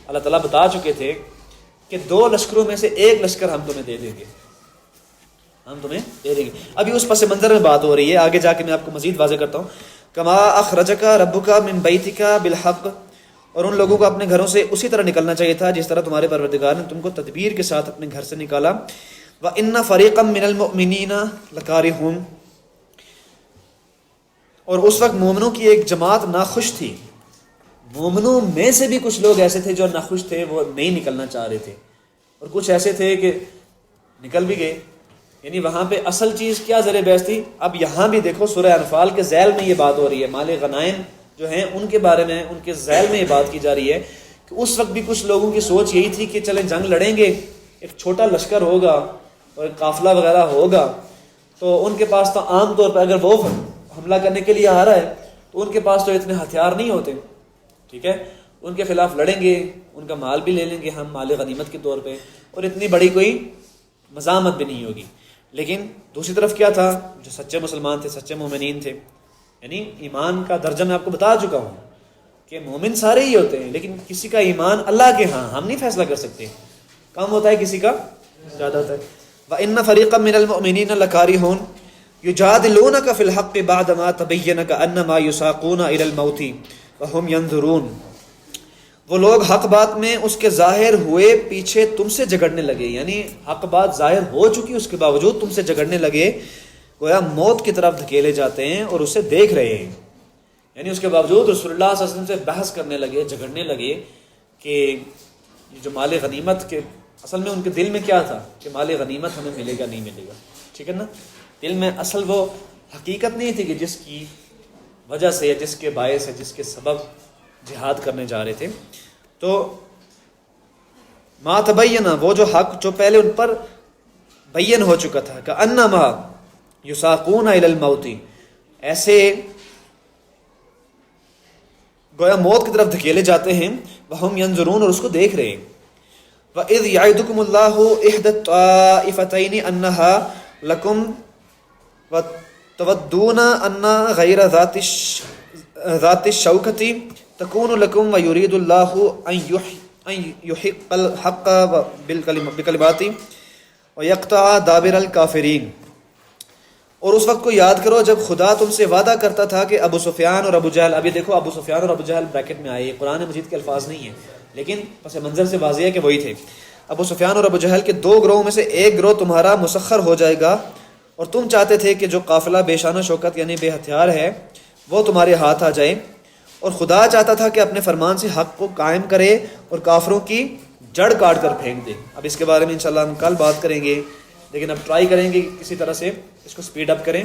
اللہ تعالیٰ بتا چکے تھے کہ 2 لشکروں میں سے ایک لشکر ہم تمہیں دے دیں گے، ہم تمہیں دے دیں گے۔ ابھی اس پس منظر میں بات ہو رہی ہے، آگے جا کے میں آپ کو مزید واضح کرتا ہوں۔ کما اخرجک ربک من بیتک بالحق، اور ان لوگوں کو اپنے گھروں سے اسی طرح نکلنا چاہیے تھا جس طرح تمہارے پروردگار نے تم کو تدبیر کے ساتھ اپنے گھر سے نکالا۔ وَإِنَّ فَرِيقًا مِّنَ الْمُؤْمِنِينَ لَكَارِهُونَ، اور اس وقت مومنوں کی ایک جماعت ناخوش تھی۔ مومنوں میں سے بھی کچھ لوگ ایسے تھے جو ناخوش تھے، وہ نہیں نکلنا چاہ رہے تھے، اور کچھ ایسے تھے کہ نکل بھی گئے۔ یعنی وہاں پہ اصل چیز کیا زر بحث تھی؟ اب یہاں بھی دیکھو سورہ انفال کے ذیل میں یہ بات ہو رہی ہے، مال غنائم جو ہیں ان کے بارے میں، ان کے ذیل میں یہ بات کی جا رہی ہے کہ اس وقت بھی کچھ لوگوں کی سوچ یہی تھی کہ چلیں جنگ لڑیں گے، ایک چھوٹا لشکر ہوگا اور ایک قافلہ وغیرہ ہوگا، تو ان کے پاس تو عام طور پر اگر وہ حملہ کرنے کے لیے آ رہا ہے تو ان کے پاس تو اتنے ہتھیار نہیں ہوتے، ٹھیک ہے، ان کے خلاف لڑیں گے، ان کا مال بھی لے لیں گے ہم مال غنیمت کے طور پہ، اور اتنی بڑی کوئی مزاحمت بھی نہیں ہوگی۔ لیکن دوسری طرف کیا تھا، جو سچے مسلمان تھے، سچے مومنین تھے، یعنی ایمان کا درجہ میں آپ کو بتا چکا ہوں کہ مومن سارے ہی ہوتے ہیں، لیکن کسی کا ایمان اللہ کے ہاں ہم نہیں فیصلہ کر سکتے، کم ہوتا ہے کسی کا زیادہ ہوتا ہے۔ وَإِنَّ فَرِيقًا مِّنَ الْمُؤْمِنِينَ لَكَارِهُونَ يُجَادِلُونَكَ فِي الْحَقِّ بَعْدَمَا تَبَيَّنَ كَأَنَّمَا يُسَاقُونَ إِلَى الْمَوْتِ وَهُمْ يَنظُرُونَ، وہ لوگ حق بات میں اس کے ظاہر ہوئے پیچھے تم سے جھگڑنے لگے، یعنی حق بات ظاہر ہو چکی اس کے باوجود تم سے جھگڑنے لگے، گویا موت کی طرف دھکیلے جاتے ہیں اور اسے دیکھ رہے ہیں۔ یعنی اس کے باوجود رسول اللہ صلی اللہ علیہ وسلم سے بحث کرنے لگے، جھگڑنے لگے کہ یہ جو مال غنیمت کے، اصل میں ان کے دل میں کیا تھا کہ مال غنیمت ہمیں ملے گا نہیں ملے گا، ٹھیک ہے نا، دل میں اصل وہ حقیقت نہیں تھی کہ جس کی وجہ سے، جس کے باعث ہے، جس کے سبب جہاد کرنے جا رہے تھے۔ تو ما تبینہ، وہ جو حق جو پہلے ان پر بین ہو چکا تھا، کہ انما یساقون الی الموت، ایسے گویا موت کی طرف دھکیلے جاتے ہیں، وہم ینظرون، اور اس کو دیکھ رہے ہیں۔ وَإِذْ يَعِدُكُمُ اللَّهُ إِحْدَى الطَّائِفَتَيْنِ أَنَّهَا لَكُمْ وَتَوَدُّونَ أَنَّ غَيْرَ ذَاتِ الشَّوْكَةِ تَكُونُ لَكُمْ وَيُرِيدُ اللَّهُ أَن يُحِقَّ الْحَقَّ بِالْكَلِمَاتِ وَيَقْطَعَ دَابِرَ الْكَافِرِينَ، اور اس وقت کو یاد کرو جب خدا تم سے وعدہ کرتا تھا کہ ابو سفیان اور ابو جہل، ابھی دیکھو ابو سفیان اور ابو جہل بریکٹ میں آئے، یہ قرآن مجید کے الفاظ نہیں ہیں لیکن پس منظر سے واضح ہے کہ وہی تھے۔ ابو سفیان اور ابو جہل کے 2 گروہوں میں سے ایک گروہ تمہارا مسخر ہو جائے گا، اور تم چاہتے تھے کہ جو قافلہ بے شان و شوکت یعنی بے ہتھیار ہے وہ تمہارے ہاتھ آ جائے، اور خدا چاہتا تھا کہ اپنے فرمان سے حق کو قائم کرے اور کافروں کی جڑ کاٹ کر پھینک دے۔ اب اس کے بارے میں انشاءاللہ ہم کل بات کریں گے۔ لیکن اب ٹرائی کریں گے کہ کسی طرح سے اس کو سپیڈ اپ کریں،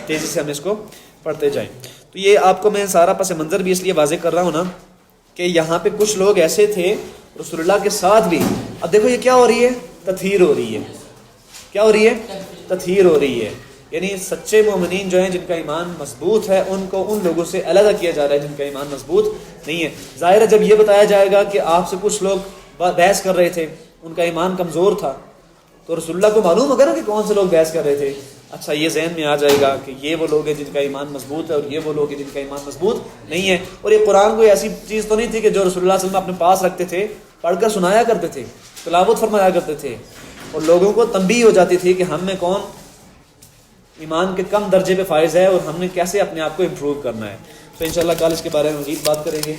تیزی سے ہم اس کو پڑھتے جائیں۔ تو یہ آپ کو میں سارا پس منظر بھی اس لیے واضح کر رہا ہوں نا کہ یہاں پہ کچھ لوگ ایسے تھے رسول اللہ کے ساتھ بھی۔ اب دیکھو یہ کیا ہو رہی ہے؟ تطہیر ہو رہی ہے۔ کیا ہو رہی ہے؟ تطہیر ہو رہی ہے، یعنی سچے مومنین جو ہیں جن کا ایمان مضبوط ہے ان کو ان لوگوں سے علیحدہ کیا جا رہا ہے جن کا ایمان مضبوط نہیں ہے۔ ظاہر ہے جب یہ بتایا جائے گا کہ آپ سے کچھ لوگ بحث کر رہے تھے، ان کا ایمان کمزور تھا، تو رسول اللہ کو معلوم ہوگا نا کہ کون سے لوگ بحث کر رہے تھے۔ اچھا یہ ذہن میں آ جائے گا کہ یہ وہ لوگ ہیں جن کا ایمان مضبوط ہے اور یہ وہ لوگ ہیں جن کا ایمان مضبوط نہیں ہے۔ اور یہ قرآن کوئی ایسی چیز تو نہیں تھی کہ جو رسول اللہ صلی اللہ علیہ وسلم اپنے پاس رکھتے تھے، پڑھ کر سنایا کرتے تھے، تلاوت فرمایا کرتے تھے، اور لوگوں کو تنبیہ ہو جاتی تھی کہ ہم میں کون ایمان کے کم درجے پہ فائز ہے اور ہم نے کیسے اپنے آپ کو امپروو کرنا ہے۔ تو انشاءاللہ کل اس کے بارے میں مزید بات کریں گے۔